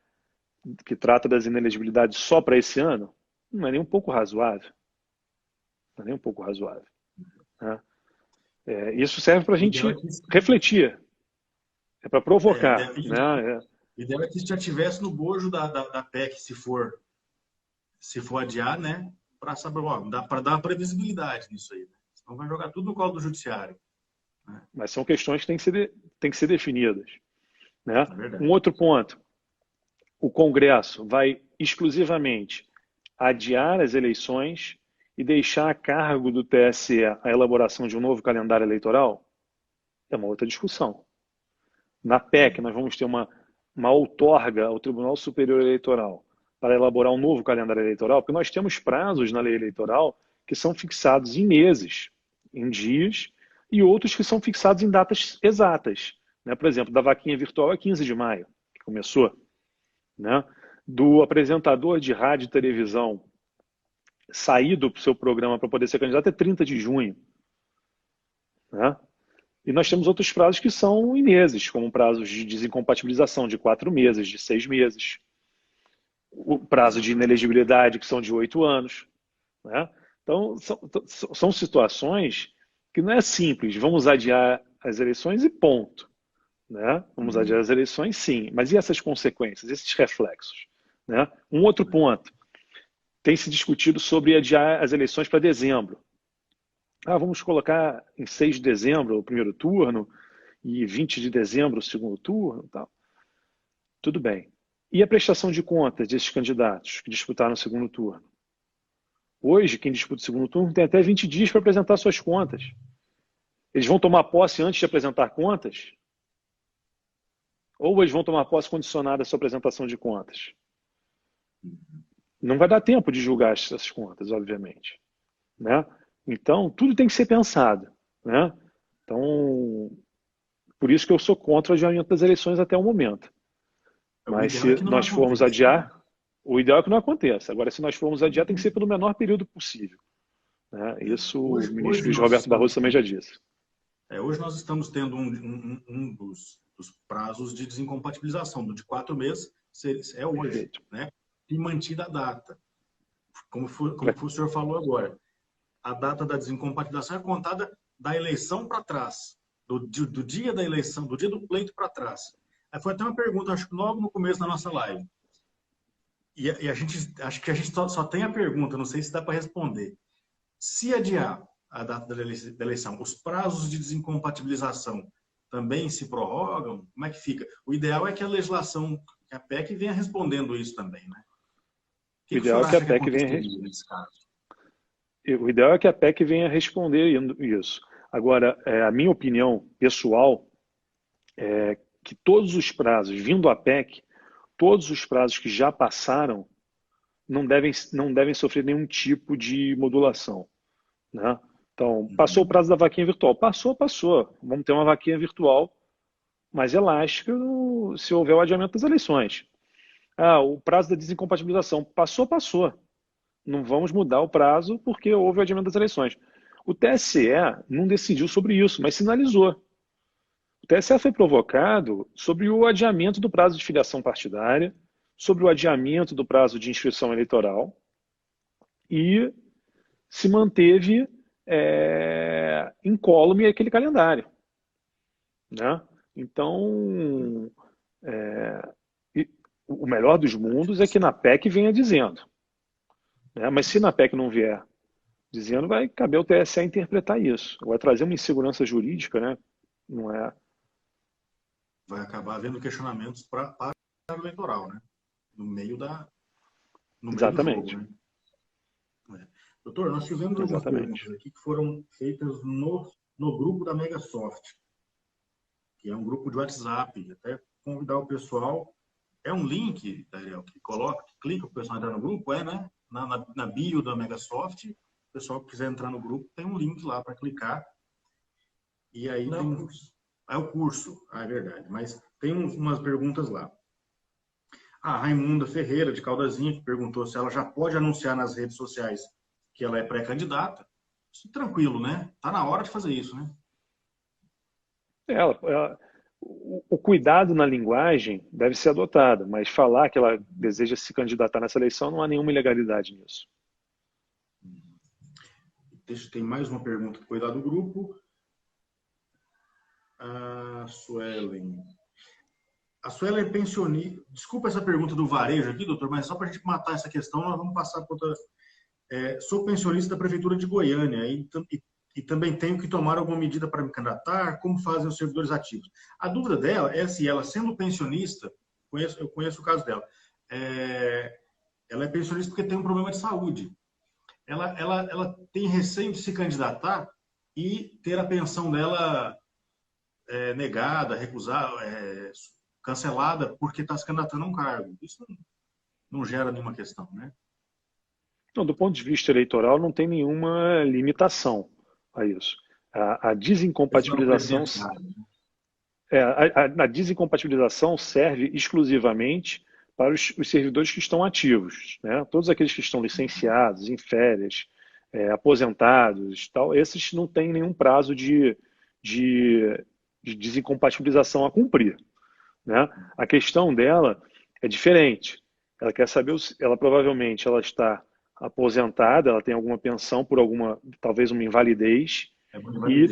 que trata das inelegibilidades só para esse ano? Não é nem um pouco razoável. Não é nem um pouco razoável. Né? Isso serve para a gente refletir. É para provocar. Né? O ideal é que já tivesse no bojo da PEC, se for adiar, né? Para saber, para dar previsibilidade nisso aí. Né? Senão vai jogar tudo no colo do judiciário. Né? Mas são questões que têm que ser definidas. Né? É Um outro ponto. O Congresso vai exclusivamente adiar as eleições e deixar a cargo do TSE a elaboração de um novo calendário eleitoral? É uma outra discussão. Na PEC, nós vamos ter uma outorga ao Tribunal Superior Eleitoral para elaborar um novo calendário eleitoral, porque nós temos prazos na lei eleitoral que são fixados em meses, em dias, e outros que são fixados em datas exatas. Né? Por exemplo, da vaquinha virtual é 15 de maio, que começou. Né? Do apresentador de rádio e televisão sair do seu programa para poder ser candidato é 30 de junho. Né? E nós temos outros prazos que são em meses, como prazos de desincompatibilização de 4 meses, de 6 meses. O prazo de inelegibilidade, que são de 8 anos. Né? Então, são situações que não é simples. Vamos adiar as eleições e ponto. Né? Vamos adiar as eleições, sim. Mas e essas consequências, esses reflexos? Né? Um outro ponto. Tem se discutido sobre adiar as eleições para dezembro. Vamos colocar em 6 de dezembro o primeiro turno e 20 de dezembro o segundo turno. Tal. Tudo bem. E a prestação de contas desses candidatos que disputaram o segundo turno? Hoje, quem disputa o segundo turno tem até 20 dias para apresentar suas contas. Eles vão tomar posse antes de apresentar contas? Ou eles vão tomar posse condicionada à sua apresentação de contas? Não vai dar tempo de julgar essas contas, obviamente. Né? Então, tudo tem que ser pensado. Né? Então, por isso que eu sou contra o adiamento das eleições até o momento. Mas se nós formos adiar, o ideal é que não aconteça. Agora, se nós formos adiar, tem que ser pelo menor período possível. Né? Isso o ministro Luiz Roberto Barroso também já disse. Hoje nós estamos tendo um dos prazos de desincompatibilização, de 4 meses, é hoje, né? E mantida a data. Como o senhor falou agora, a data da desincompatibilização é contada da eleição para trás, do dia da eleição, do dia do pleito para trás. Aí foi até uma pergunta, acho que logo no começo da nossa live. E acho que a gente só tem a pergunta, não sei se dá para responder. Se adiar a data da eleição, os prazos de desincompatibilização também se prorrogam? Como é que fica? O ideal é que a legislação, que a PEC venha respondendo isso também, né? O ideal é que a PEC venha responder isso. Agora, a minha opinião pessoal é que todos os prazos, vindo a PEC, todos os prazos que já passaram não devem sofrer nenhum tipo de modulação. Né? Então, passou o prazo da vaquinha virtual. Passou. Vamos ter uma vaquinha virtual mais elástica se houver o adiamento das eleições. O prazo da desincompatibilização. Passou. Não vamos mudar o prazo porque houve o adiamento das eleições. O TSE não decidiu sobre isso, mas sinalizou. O TSE foi provocado sobre o adiamento do prazo de filiação partidária, sobre o adiamento do prazo de inscrição eleitoral e se manteve incólume aquele calendário, né? Então, o melhor dos mundos é que na PEC venha dizendo, né? Mas se na PEC não vier dizendo, vai caber ao TSE interpretar isso. Vai trazer uma insegurança jurídica, né? Não é? Vai acabar havendo questionamentos para o eleitoral, né? No meio do Exatamente. jogo, né? Doutor, nós tivemos algumas perguntas aqui que foram feitas no grupo da Megasoft, que é um grupo de WhatsApp. Até convidar o pessoal. É um link, Daniel, que coloca, que clica para o pessoal entrar no grupo, né? Na bio da Megasoft. O pessoal que quiser entrar no grupo, tem um link lá para clicar. E aí tem... É o curso, é verdade. Mas tem umas perguntas lá. A Raimunda Ferreira, de Caldazinha, que perguntou se ela já pode anunciar nas redes sociais que ela é pré-candidata. Isso, tranquilo, né? Tá na hora de fazer isso, né? O cuidado na linguagem deve ser adotado, mas falar que ela deseja se candidatar nessa eleição não há nenhuma ilegalidade nisso. Tem mais uma pergunta que foi dada do grupo. A Suelen é pensionista. Desculpa essa pergunta do varejo aqui, doutor, mas só para a gente matar essa questão, nós vamos passar para outra. Sou pensionista da Prefeitura de Goiânia e também tenho que tomar alguma medida para me candidatar. Como fazem os servidores ativos? A dúvida dela é se ela, sendo pensionista, eu conheço o caso dela, ela é pensionista porque tem um problema de saúde. Ela tem receio de se candidatar e ter a pensão dela negada, recusada, cancelada porque está se candidatando a um cargo. Isso não gera nenhuma questão, né? Então, do ponto de vista eleitoral, não tem nenhuma limitação a isso. A desincompatibilização, a desincompatibilização serve exclusivamente para os servidores que estão ativos, né? Todos aqueles que estão licenciados, em férias, aposentados, tal, esses não têm nenhum prazo de desincompatibilização a cumprir, né? A questão dela é diferente. Ela quer saber, ela provavelmente ela está aposentada, ela tem alguma pensão por talvez uma invalidez, e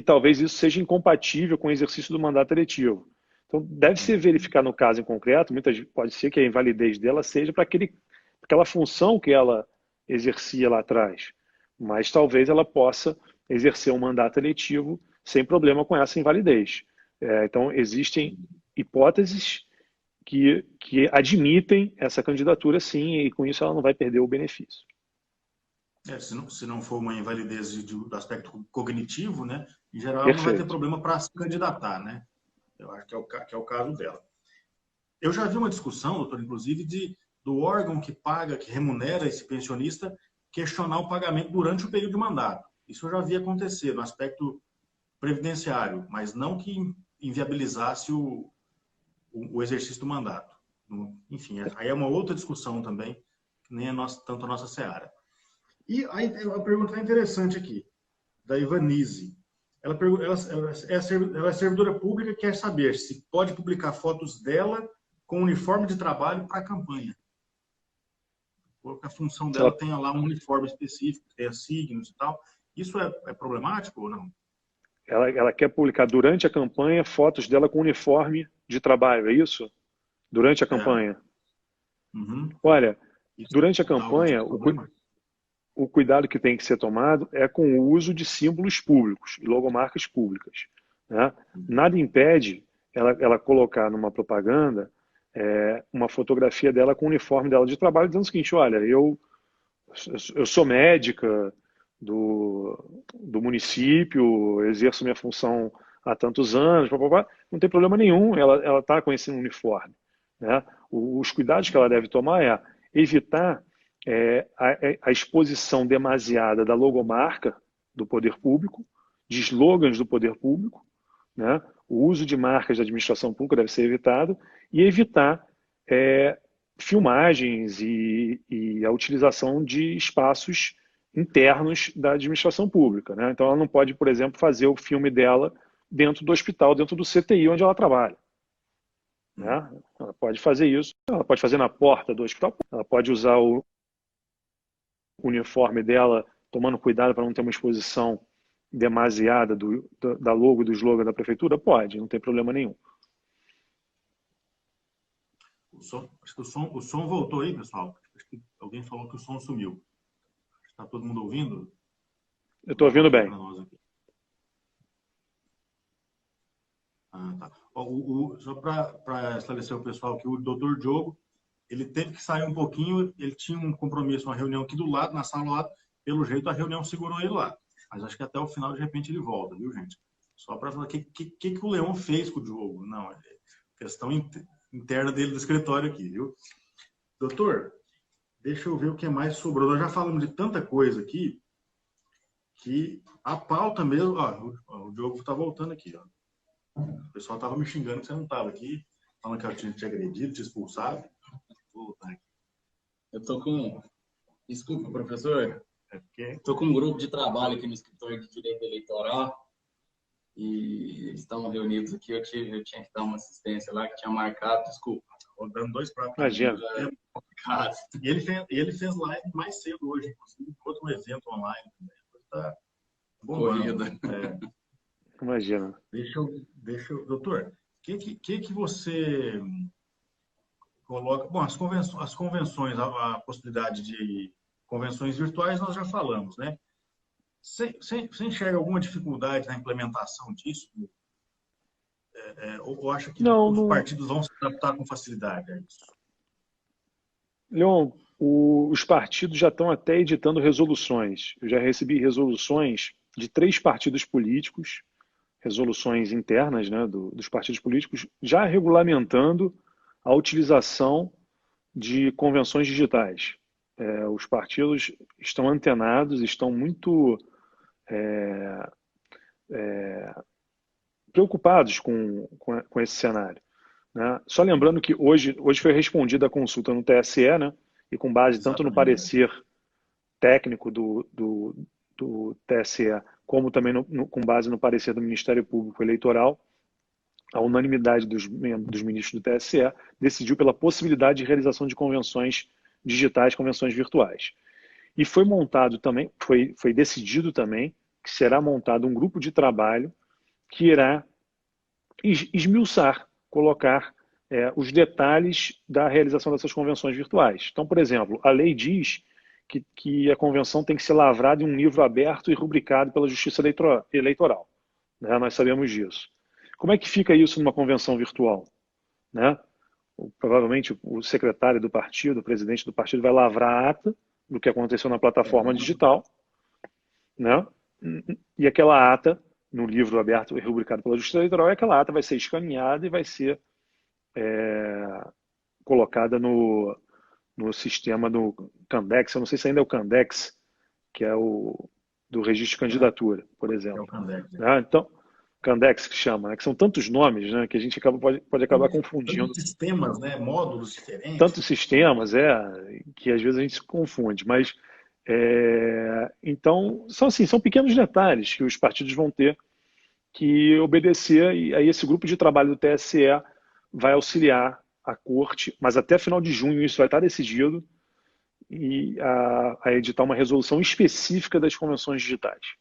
talvez isso seja incompatível com o exercício do mandato eletivo. Então, deve ser verificado no caso em concreto, pode ser que a invalidez dela seja para aquela função que ela exercia lá atrás, mas talvez ela possa exercer um mandato eletivo sem problema com essa invalidez. Então, existem hipóteses que admitem essa candidatura, sim, e com isso ela não vai perder o benefício. Se não for uma invalidez do aspecto cognitivo, né, em geral, Perfeito. Não vai ter problema para se candidatar, né? Eu acho que é o caso dela. Eu já vi uma discussão, doutor, inclusive, do órgão que paga, que remunera esse pensionista, questionar o pagamento durante o período de mandato. Isso eu já vi acontecer no aspecto previdenciário, mas não que inviabilizasse o exercício do mandato. Enfim, aí é uma outra discussão também, que nem é tanto a nossa seara. E aí a pergunta é interessante aqui, da Ivanise. Ela é servidora pública e quer saber se pode publicar fotos dela com uniforme de trabalho para a campanha. Porque a função dela tenha lá um uniforme específico, tenha signos e tal. Isso é problemático ou não? Ela quer publicar durante a campanha fotos dela com uniforme de trabalho, é isso? Durante a campanha. Uhum. Olha, durante a campanha, o cuidado que tem que ser tomado é com o uso de símbolos públicos e logomarcas públicas, né? Nada impede ela colocar numa propaganda uma fotografia dela com o uniforme dela de trabalho, dizendo o seguinte: olha, eu sou médica do município, exerço minha função há tantos anos, não tem problema nenhum, ela está com esse uniforme, né? Os cuidados que ela deve tomar é evitar a exposição demasiada da logomarca do poder público, de slogans do poder público, né? O uso de marcas da administração pública deve ser evitado e evitar filmagens e a utilização de espaços internos da administração pública, né? Então, ela não pode, por exemplo, fazer o filme dela dentro do hospital, dentro do CTI onde ela trabalha, né? Ela pode fazer isso, ela pode fazer na porta do hospital, ela pode usar o uniforme dela, tomando cuidado para não ter uma exposição demasiada da logo, do slogan da prefeitura? Pode, não tem problema nenhum. Acho que o som voltou aí, pessoal. Acho que alguém falou que o som sumiu. Está todo mundo ouvindo? Eu estou ouvindo bem. Tá. Só para esclarecer o pessoal que o doutor Diogo, ele teve que sair um pouquinho, ele tinha um compromisso, uma reunião aqui do lado, na sala do lado, pelo jeito a reunião segurou ele lá. Mas acho que até o final, de repente, ele volta, viu, gente? Só para falar o que o Leão fez com o Diogo. Não, é questão interna dele do escritório aqui, viu? Doutor, deixa eu ver o que mais sobrou. Nós já falamos de tanta coisa aqui que a pauta mesmo... Ó, o Diogo está voltando aqui, ó. O pessoal estava me xingando que você não estava aqui, falando que eu tinha te agredido, te expulsado. Vou voltar aqui. Eu tô com... Desculpa, professor. Estou com um grupo de trabalho aqui no escritório de Direito Eleitoral e eles estão reunidos aqui. Eu tinha que dar uma assistência lá que tinha marcado. Desculpa. Rodando 2 pratos. Imagina. E ele fez live mais cedo hoje, inclusive, outro evento online. Está corrida. Imagina. Deixa eu... Doutor, que você coloca... Bom, as convenções, a possibilidade de convenções virtuais nós já falamos, né? Você enxerga alguma dificuldade na implementação disso? Ou acha que os partidos vão se adaptar com facilidade a isso? Leon, os partidos já estão até editando resoluções. Eu já recebi resoluções de 3 partidos políticos, resoluções internas, né, dos partidos políticos, já regulamentando a utilização de convenções digitais. Os partidos estão antenados, estão muito preocupados com esse cenário, né? Só lembrando que hoje foi respondida a consulta no TSE, né? E com base tanto no parecer técnico do TSE, como também com base no parecer do Ministério Público Eleitoral, a unanimidade dos ministros do TSE decidiu pela possibilidade de realização de convenções digitais, convenções virtuais. E foi montado também, foi decidido também que será montado um grupo de trabalho que irá esmiuçar, colocar os detalhes da realização dessas convenções virtuais. Então, por exemplo, a lei diz que a convenção tem que ser lavrada em um livro aberto e rubricado pela Justiça Eleitoral. Né? Nós sabemos disso. Como é que fica isso numa convenção virtual? Né? Provavelmente o secretário do partido, o presidente do partido, vai lavrar a ata do que aconteceu na plataforma digital, né? E aquela ata, no livro aberto e rubricado pela Justiça Eleitoral, aquela ata vai ser escaneada e vai ser colocada no sistema do Candex. Eu não sei se ainda é o Candex, que é o do registro de candidatura, por exemplo. É o Candex. Então, Candex que chama, né? Que são tantos nomes, né? Que a gente pode acabar confundindo. Tantos sistemas, né? Módulos diferentes. Tantos sistemas, que às vezes a gente se confunde. Mas, então, são pequenos detalhes que os partidos vão ter que obedecer, e aí esse grupo de trabalho do TSE vai auxiliar a corte, mas até final de junho isso vai estar decidido, e a editar uma resolução específica das convenções digitais.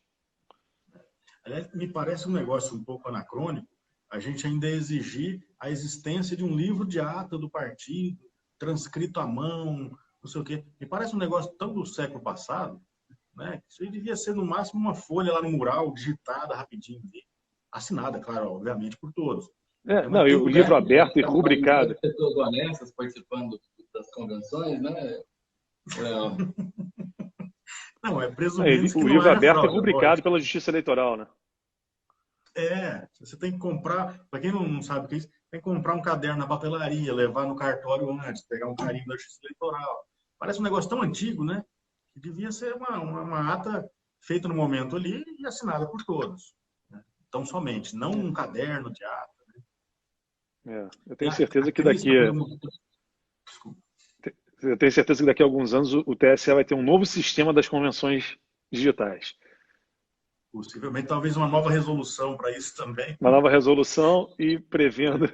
Aliás, me parece um negócio um pouco anacrônico a gente ainda exigir a existência de um livro de ata do partido, transcrito à mão, não sei o quê. Me parece um negócio tão do século passado, né? Isso aí devia ser, no máximo, uma folha lá no mural, digitada rapidinho, assinada, claro, obviamente, por todos. Não, e o livro aberto e rubricado. Pessoas honestas participando das convenções, né? Não, presumindo que o livro aberto e rubricado pela Justiça Eleitoral, né? Você tem que comprar, para quem não sabe o que é isso, tem que comprar um caderno na papelaria, levar no cartório antes, pegar um carimbo da Justiça Eleitoral. Parece um negócio tão antigo, né? Que devia ser uma ata feita no momento ali e assinada por todos. Né? Então, somente, não um caderno de ata. Né? Eu tenho certeza que daqui Eu tenho certeza que daqui a alguns anos o TSE vai ter um novo sistema das convenções digitais. Possivelmente, talvez uma nova resolução para isso também. Uma nova resolução e prevendo,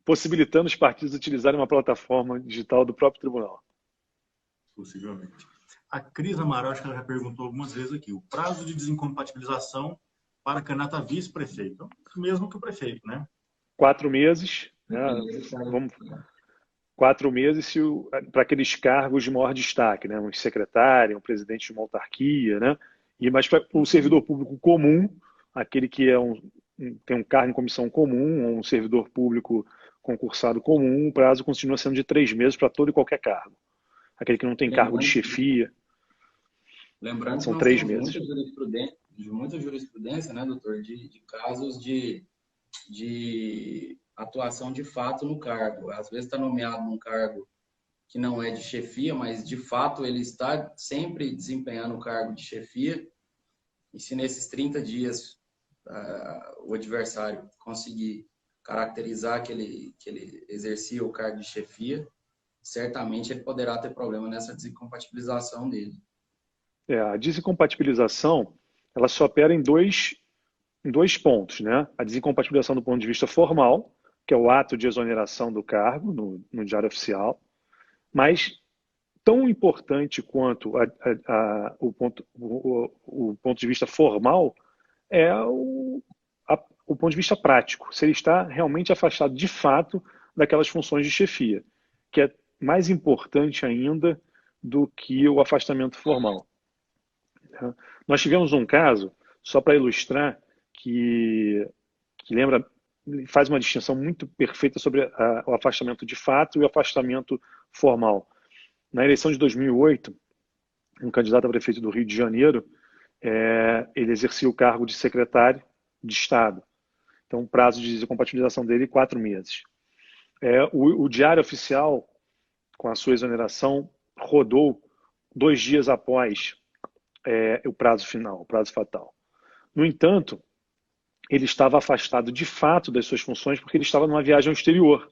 possibilitando os partidos utilizarem uma plataforma digital do próprio tribunal. Possivelmente. A Cris Amaral, acho que ela já perguntou algumas vezes aqui, o prazo de desincompatibilização para candidato a vice-prefeito. O mesmo que o prefeito, né? 4 meses, né? 4 meses para aqueles cargos de maior destaque, né? Um secretário, um presidente de uma autarquia, né? E mais para o servidor público comum, aquele que tem um cargo em comissão comum, ou um servidor público concursado comum, o prazo continua sendo de 3 meses para todo e qualquer cargo. Aquele que não tem cargo de chefia. Lembrando são que nós 3 temos meses. muita jurisprudência, né, doutor, de casos de atuação de fato no cargo. Às vezes está nomeado num cargo que não é de chefia, mas de fato ele está sempre desempenhando o cargo de chefia. E se nesses 30 dias o adversário conseguir caracterizar que ele exercia o cargo de chefia, certamente ele poderá ter problema nessa desincompatibilização dele. A desincompatibilização, ela só opera em dois pontos, né? A desincompatibilização do ponto de vista formal, que é o ato de exoneração do cargo no Diário Oficial, mas tão importante quanto o ponto de vista formal é o ponto de vista prático, se ele está realmente afastado de fato daquelas funções de chefia, que é mais importante ainda do que o afastamento formal. Nós tivemos um caso, só para ilustrar, que faz uma distinção muito perfeita sobre o afastamento de fato e o afastamento formal. Na eleição de 2008, um candidato a prefeito do Rio de Janeiro, ele exercia o cargo de secretário de Estado. Então, o prazo de desincompatibilização dele é 4 meses. O Diário Oficial, com a sua exoneração, rodou 2 dias após o prazo final, o prazo fatal. No entanto, ele estava afastado de fato das suas funções porque ele estava numa viagem ao exterior.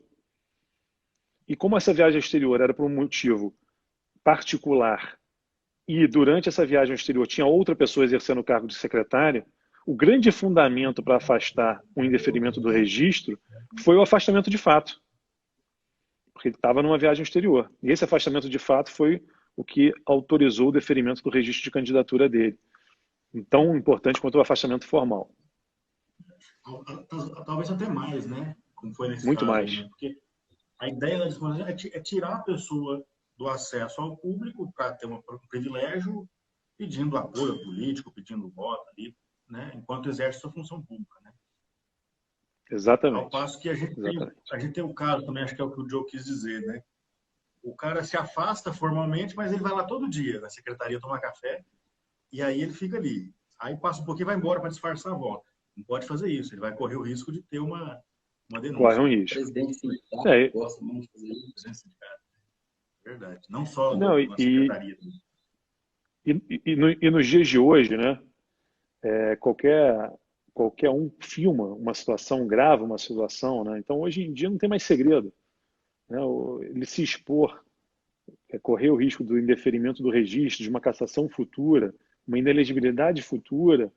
E como essa viagem ao exterior era por um motivo particular e durante essa viagem ao exterior tinha outra pessoa exercendo o cargo de secretário, o grande fundamento para afastar o indeferimento do registro foi o afastamento de fato. Porque ele estava numa viagem ao exterior. E esse afastamento de fato foi o que autorizou o deferimento do registro de candidatura dele. Tão importante quanto o afastamento formal. Talvez até mais, né? Como foi nesse Muito caso mais. aí, né? Porque a ideia da disponibilidade é tirar a pessoa do acesso ao público para ter um privilégio, pedindo apoio político, pedindo voto ali, né? Enquanto exerce sua função pública, né? Exatamente. Ao passo que a gente tem o caso também, acho que é o que o Joe quis dizer, né? O cara se afasta formalmente, mas ele vai lá todo dia na secretaria tomar café e aí ele fica ali. Aí passa um pouquinho e vai embora para disfarçar a volta. Não pode fazer isso, ele vai correr o risco de ter uma denúncia. Corre um risco. O presidente sindicato gosta muito de fazer isso. Verdade. Não só na secretaria. E nos dias de hoje, né? Qualquer um filma uma situação, grava uma situação, né? Então hoje em dia não tem mais segredo, né? Ele se expor, correr o risco do indeferimento do registro, de uma cassação futura, uma inelegibilidade futura,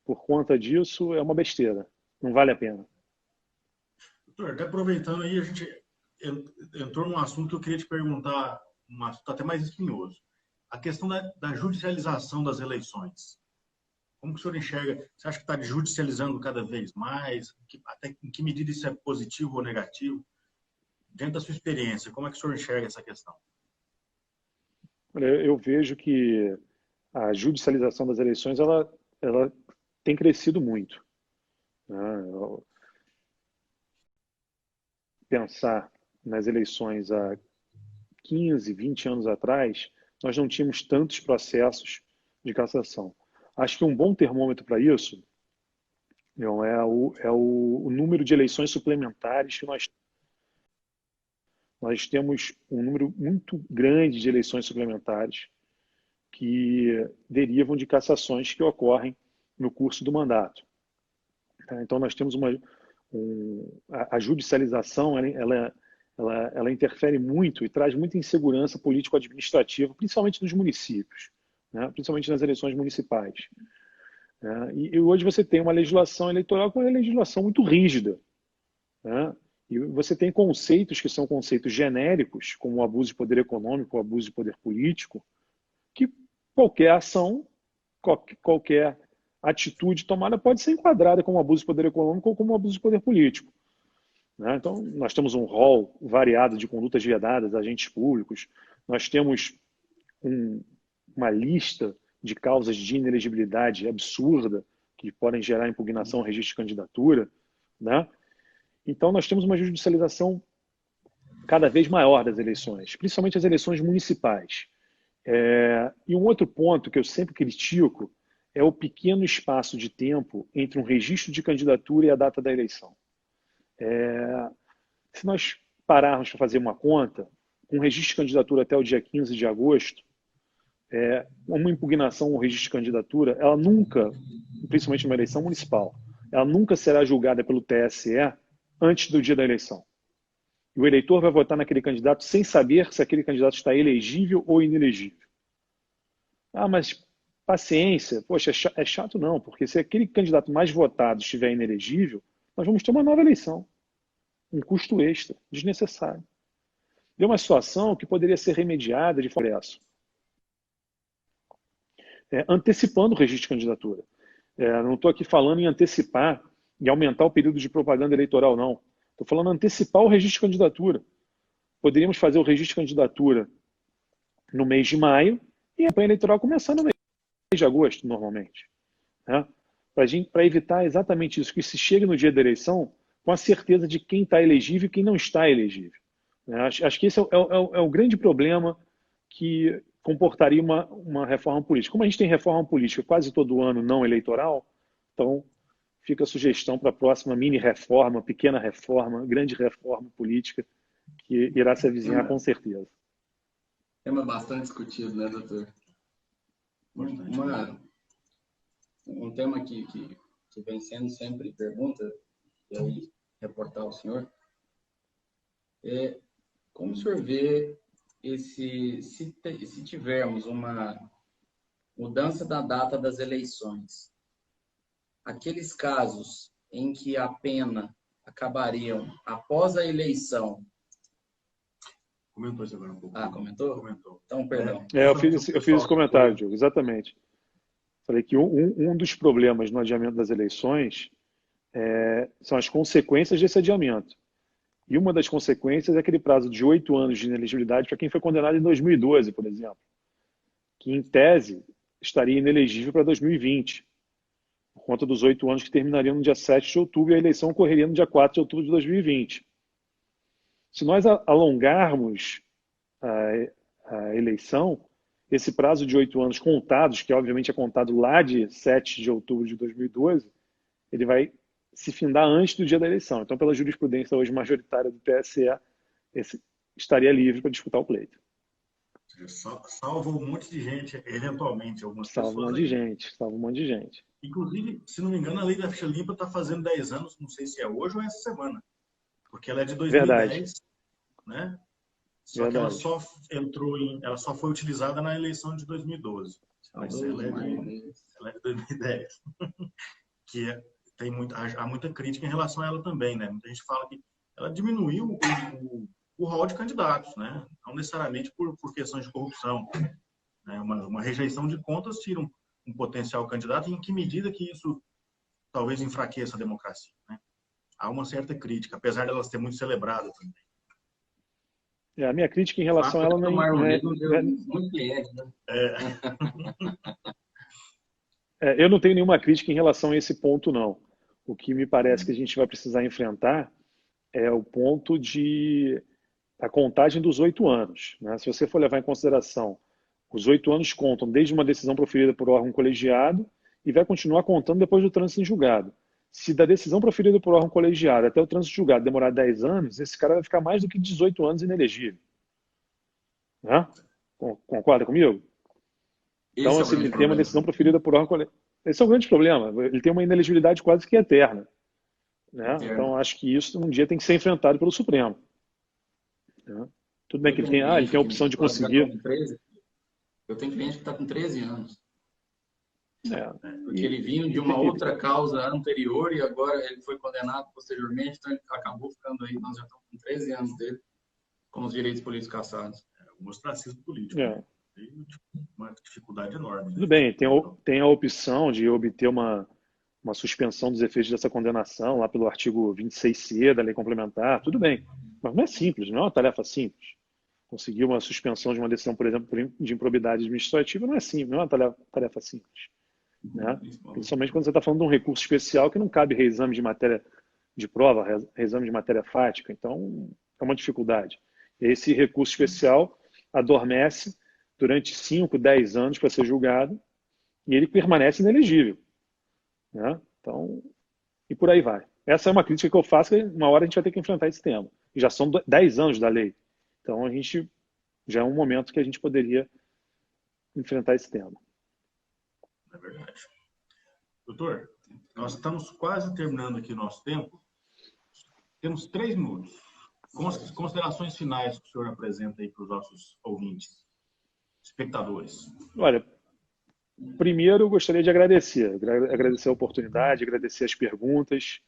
por conta disso é uma besteira, não vale a pena. Doutor, até aproveitando aí, a gente entrou num assunto que eu queria te perguntar, um assunto até mais espinhoso. A questão da judicialização das eleições. Como que o senhor enxerga? Você acha que está judicializando cada vez mais? Até em que medida isso é positivo ou negativo? Dentro da sua experiência, como é que o senhor enxerga essa questão? Eu vejo que a judicialização das eleições ela tem crescido muito, né? Pensar nas eleições há 15, 20 anos atrás, nós não tínhamos tantos processos de cassação. Acho que um bom termômetro para isso é o número de eleições suplementares que nós temos um número muito grande de eleições suplementares que derivam de cassações que ocorrem no curso do mandato. Então, nós temos a judicialização, ela ela interfere muito e traz muita insegurança político-administrativa, principalmente nos municípios, né? Principalmente nas eleições municipais. Né? E hoje você tem uma legislação eleitoral que é uma legislação muito rígida. Né? E você tem conceitos que são conceitos genéricos, como o abuso de poder econômico, o abuso de poder político, que qualquer ação, qualquer atitude tomada pode ser enquadrada como abuso de poder econômico ou como abuso de poder político. Né? Então, nós temos um rol variado de condutas vedadas a agentes públicos, nós temos uma lista de causas de inelegibilidade absurda que podem gerar impugnação ao registro de candidatura. Né? Então, nós temos uma judicialização cada vez maior das eleições, principalmente as eleições municipais. E um outro ponto que eu sempre critico é o pequeno espaço de tempo entre um registro de candidatura e a data da eleição. Se nós pararmos para fazer uma conta, um registro de candidatura até o dia 15 de agosto, uma impugnação ao registro de candidatura, ela nunca, principalmente numa eleição municipal, ela nunca será julgada pelo TSE antes do dia da eleição. E o eleitor vai votar naquele candidato sem saber se aquele candidato está elegível ou inelegível. Ah, mas paciência, poxa, é chato não, porque se aquele candidato mais votado estiver inelegível, nós vamos ter uma nova eleição. Um custo extra, desnecessário. É uma situação que poderia ser remediada de progresso. Antecipando o registro de candidatura. Não estou aqui falando em antecipar e aumentar o período de propaganda eleitoral, não. Estou falando em antecipar o registro de candidatura. Poderíamos fazer o registro de candidatura no mês de maio e a campanha eleitoral começar no mês de agosto, normalmente. Né? Para evitar exatamente isso, que se chegue no dia da eleição com a certeza de quem está elegível e quem não está elegível. Acho que esse é o grande problema que comportaria uma reforma política. Como a gente tem reforma política quase todo ano não eleitoral, então fica a sugestão para a próxima mini-reforma, pequena reforma, grande reforma política, que irá se avizinhar com certeza. Tema bastante discutido, né, doutor? Um tema que vem sendo sempre pergunta, e aí reportar ao senhor, como o senhor vê se tivermos uma mudança da data das eleições, aqueles casos em que a pena acabariam após a eleição. Comentou isso agora um pouco. Comentou? Comentou. Então, perdão. Eu fiz esse comentário, Diogo, exatamente. Falei que um dos problemas no adiamento das eleições são as consequências desse adiamento. E uma das consequências é aquele prazo de 8 anos de inelegibilidade para quem foi condenado em 2012, por exemplo, que, em tese, estaria inelegível para 2020, por conta dos 8 anos que terminariam no dia 7 de outubro e a eleição ocorreria no dia 4 de outubro de 2020. Se nós alongarmos a eleição, esse prazo de 8 anos contados, que obviamente é contado lá de 7 de outubro de 2012, ele vai se findar antes do dia da eleição. Então, pela jurisprudência hoje majoritária do TSE, esse estaria livre para disputar o pleito. Salva um monte de gente, eventualmente. Salva um monte de gente. Inclusive, se não me engano, a lei da ficha limpa está fazendo 10 anos, não sei se é hoje ou essa semana. Porque ela é de 2010, Verdade. Né? Só que ela só foi utilizada na eleição de 2012. Mas ela é de 2010. Que há muita crítica em relação a ela também, né? Muita gente fala que ela diminuiu o rol de candidatos, né? Não necessariamente por questões de corrupção. Né? Uma rejeição de contas tira um potencial candidato, e em que medida que isso talvez enfraqueça a democracia, né? Há uma certa crítica, apesar de elas terem muito celebrado também. A minha crítica em relação a ela não é... Eu não tenho nenhuma crítica em relação a esse ponto, não. O que me parece que a gente vai precisar enfrentar é o ponto da contagem dos 8 anos. Né? Se você for levar em consideração, os 8 anos contam desde uma decisão proferida por órgão colegiado e vai continuar contando depois do trânsito em julgado. Se da decisão proferida por órgão colegiado até o trânsito em julgado demorar 10 anos, esse cara vai ficar mais do que 18 anos inelegível. Né? Concorda comigo? Então, assim, ele tem uma decisão proferida por órgão colegiado. Esse é o grande problema. Ele tem uma inelegibilidade quase que eterna. Né? Então, acho que isso um dia tem que ser enfrentado pelo Supremo. Né? Tudo bem que ele tem a opção de conseguir... Eu tenho cliente que está com 13 anos. Porque E, ele vinha de uma outra causa anterior e agora ele foi condenado posteriormente, então ele acabou ficando aí, nós já estamos com 13 anos dele, com os direitos políticos cassados. Um ostracismo político. Né? Uma dificuldade enorme. Né? Tudo bem, tem a opção de obter uma suspensão dos efeitos dessa condenação, lá pelo artigo 26C da lei complementar, tudo bem. Mas não é simples, não é uma tarefa simples. Conseguir uma suspensão de uma decisão, por exemplo, de improbidade administrativa não é simples, não é uma tarefa simples. Né? Principalmente quando você está falando de um recurso especial que não cabe reexame de matéria de prova, reexame de matéria fática. Então, é uma dificuldade. Esse recurso especial adormece durante 5, 10 anos para ser julgado e ele permanece inelegível. Né? Então, e por aí vai. Essa é uma crítica que eu faço, que uma hora a gente vai ter que enfrentar esse tema. E já são 10 anos da lei. Então, já é um momento que a gente poderia enfrentar esse tema. É verdade. Doutor, nós estamos quase terminando aqui o nosso tempo. Temos 3 minutos. Considerações finais que o senhor apresenta aí para os nossos ouvintes, espectadores. Olha, primeiro eu gostaria de agradecer a oportunidade, agradecer as perguntas,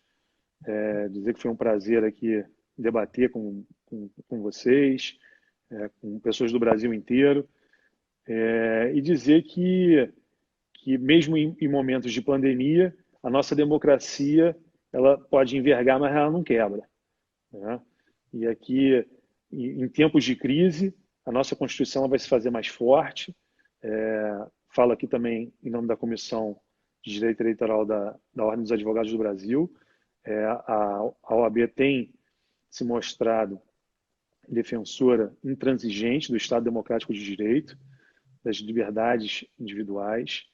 dizer que foi um prazer aqui debater com vocês, com pessoas do Brasil inteiro, e dizer que mesmo em momentos de pandemia, a nossa democracia ela pode envergar, mas ela não quebra. Né? E aqui, em tempos de crise, a nossa Constituição ela vai se fazer mais forte. Falo aqui também em nome da Comissão de Direito Eleitoral da Ordem dos Advogados do Brasil. A OAB tem se mostrado defensora intransigente do Estado Democrático de Direito, das liberdades individuais,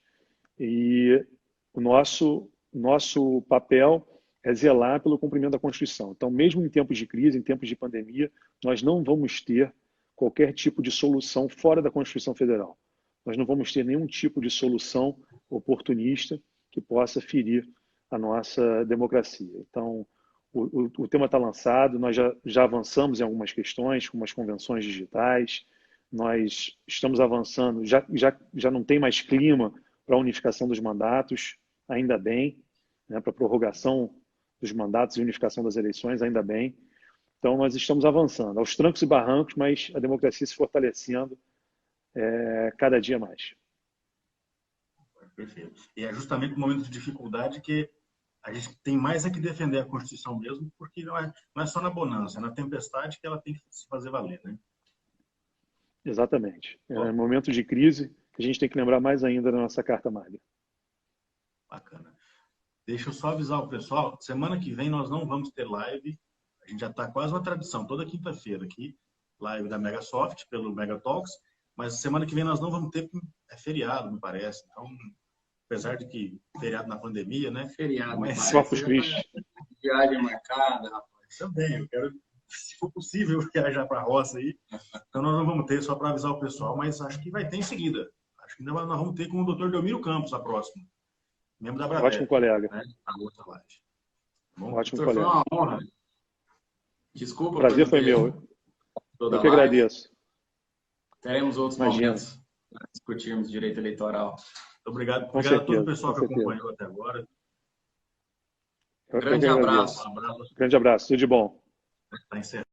e o nosso papel é zelar pelo cumprimento da Constituição. Então, mesmo em tempos de crise, em tempos de pandemia, nós não vamos ter qualquer tipo de solução fora da Constituição Federal. Nós não vamos ter nenhum tipo de solução oportunista que possa ferir a nossa democracia. Então, o tema está lançado, nós já avançamos em algumas questões, como as convenções digitais, nós estamos avançando, já não tem mais clima para a unificação dos mandatos, ainda bem, né, para a prorrogação dos mandatos e unificação das eleições, ainda bem. Então, nós estamos avançando, aos trancos e barrancos, mas a democracia se fortalecendo cada dia mais. Perfeito. E é justamente no momento de dificuldade que a gente tem mais que defender a Constituição mesmo, porque não é só na bonança, é na tempestade que ela tem que se fazer valer, né? Exatamente. É momento de crise que a gente tem que lembrar mais ainda da nossa Carta Magna. Bacana. Deixa eu só avisar o pessoal, semana que vem nós não vamos ter live, a gente já está quase uma tradição, toda quinta-feira aqui, live da Megasoft, pelo Megatalks, mas semana que vem nós não vamos ter, é feriado, me parece, então, apesar de que feriado na pandemia, né? Feriado, mas só para os tristes. Viagem marcada, rapaz. Também, eu quero, se for possível, viajar para a roça aí, então nós não vamos ter, só para avisar o pessoal, mas acho que vai ter em seguida. Acho que ainda nós vamos ter com o Dr. Delmiro Campos a próxima. Membro da Brasil. Ótimo colega. Né? A outra live. Bom, ótimo colega. Foi uma honra. Desculpa. O prazer foi meu. Eu que agradeço. Teremos outros momentos para discutirmos direito eleitoral. Muito obrigado. Obrigado a todo o pessoal que acompanhou até agora. Grande abraço. Grande abraço. Tudo de bom. Está encerrado.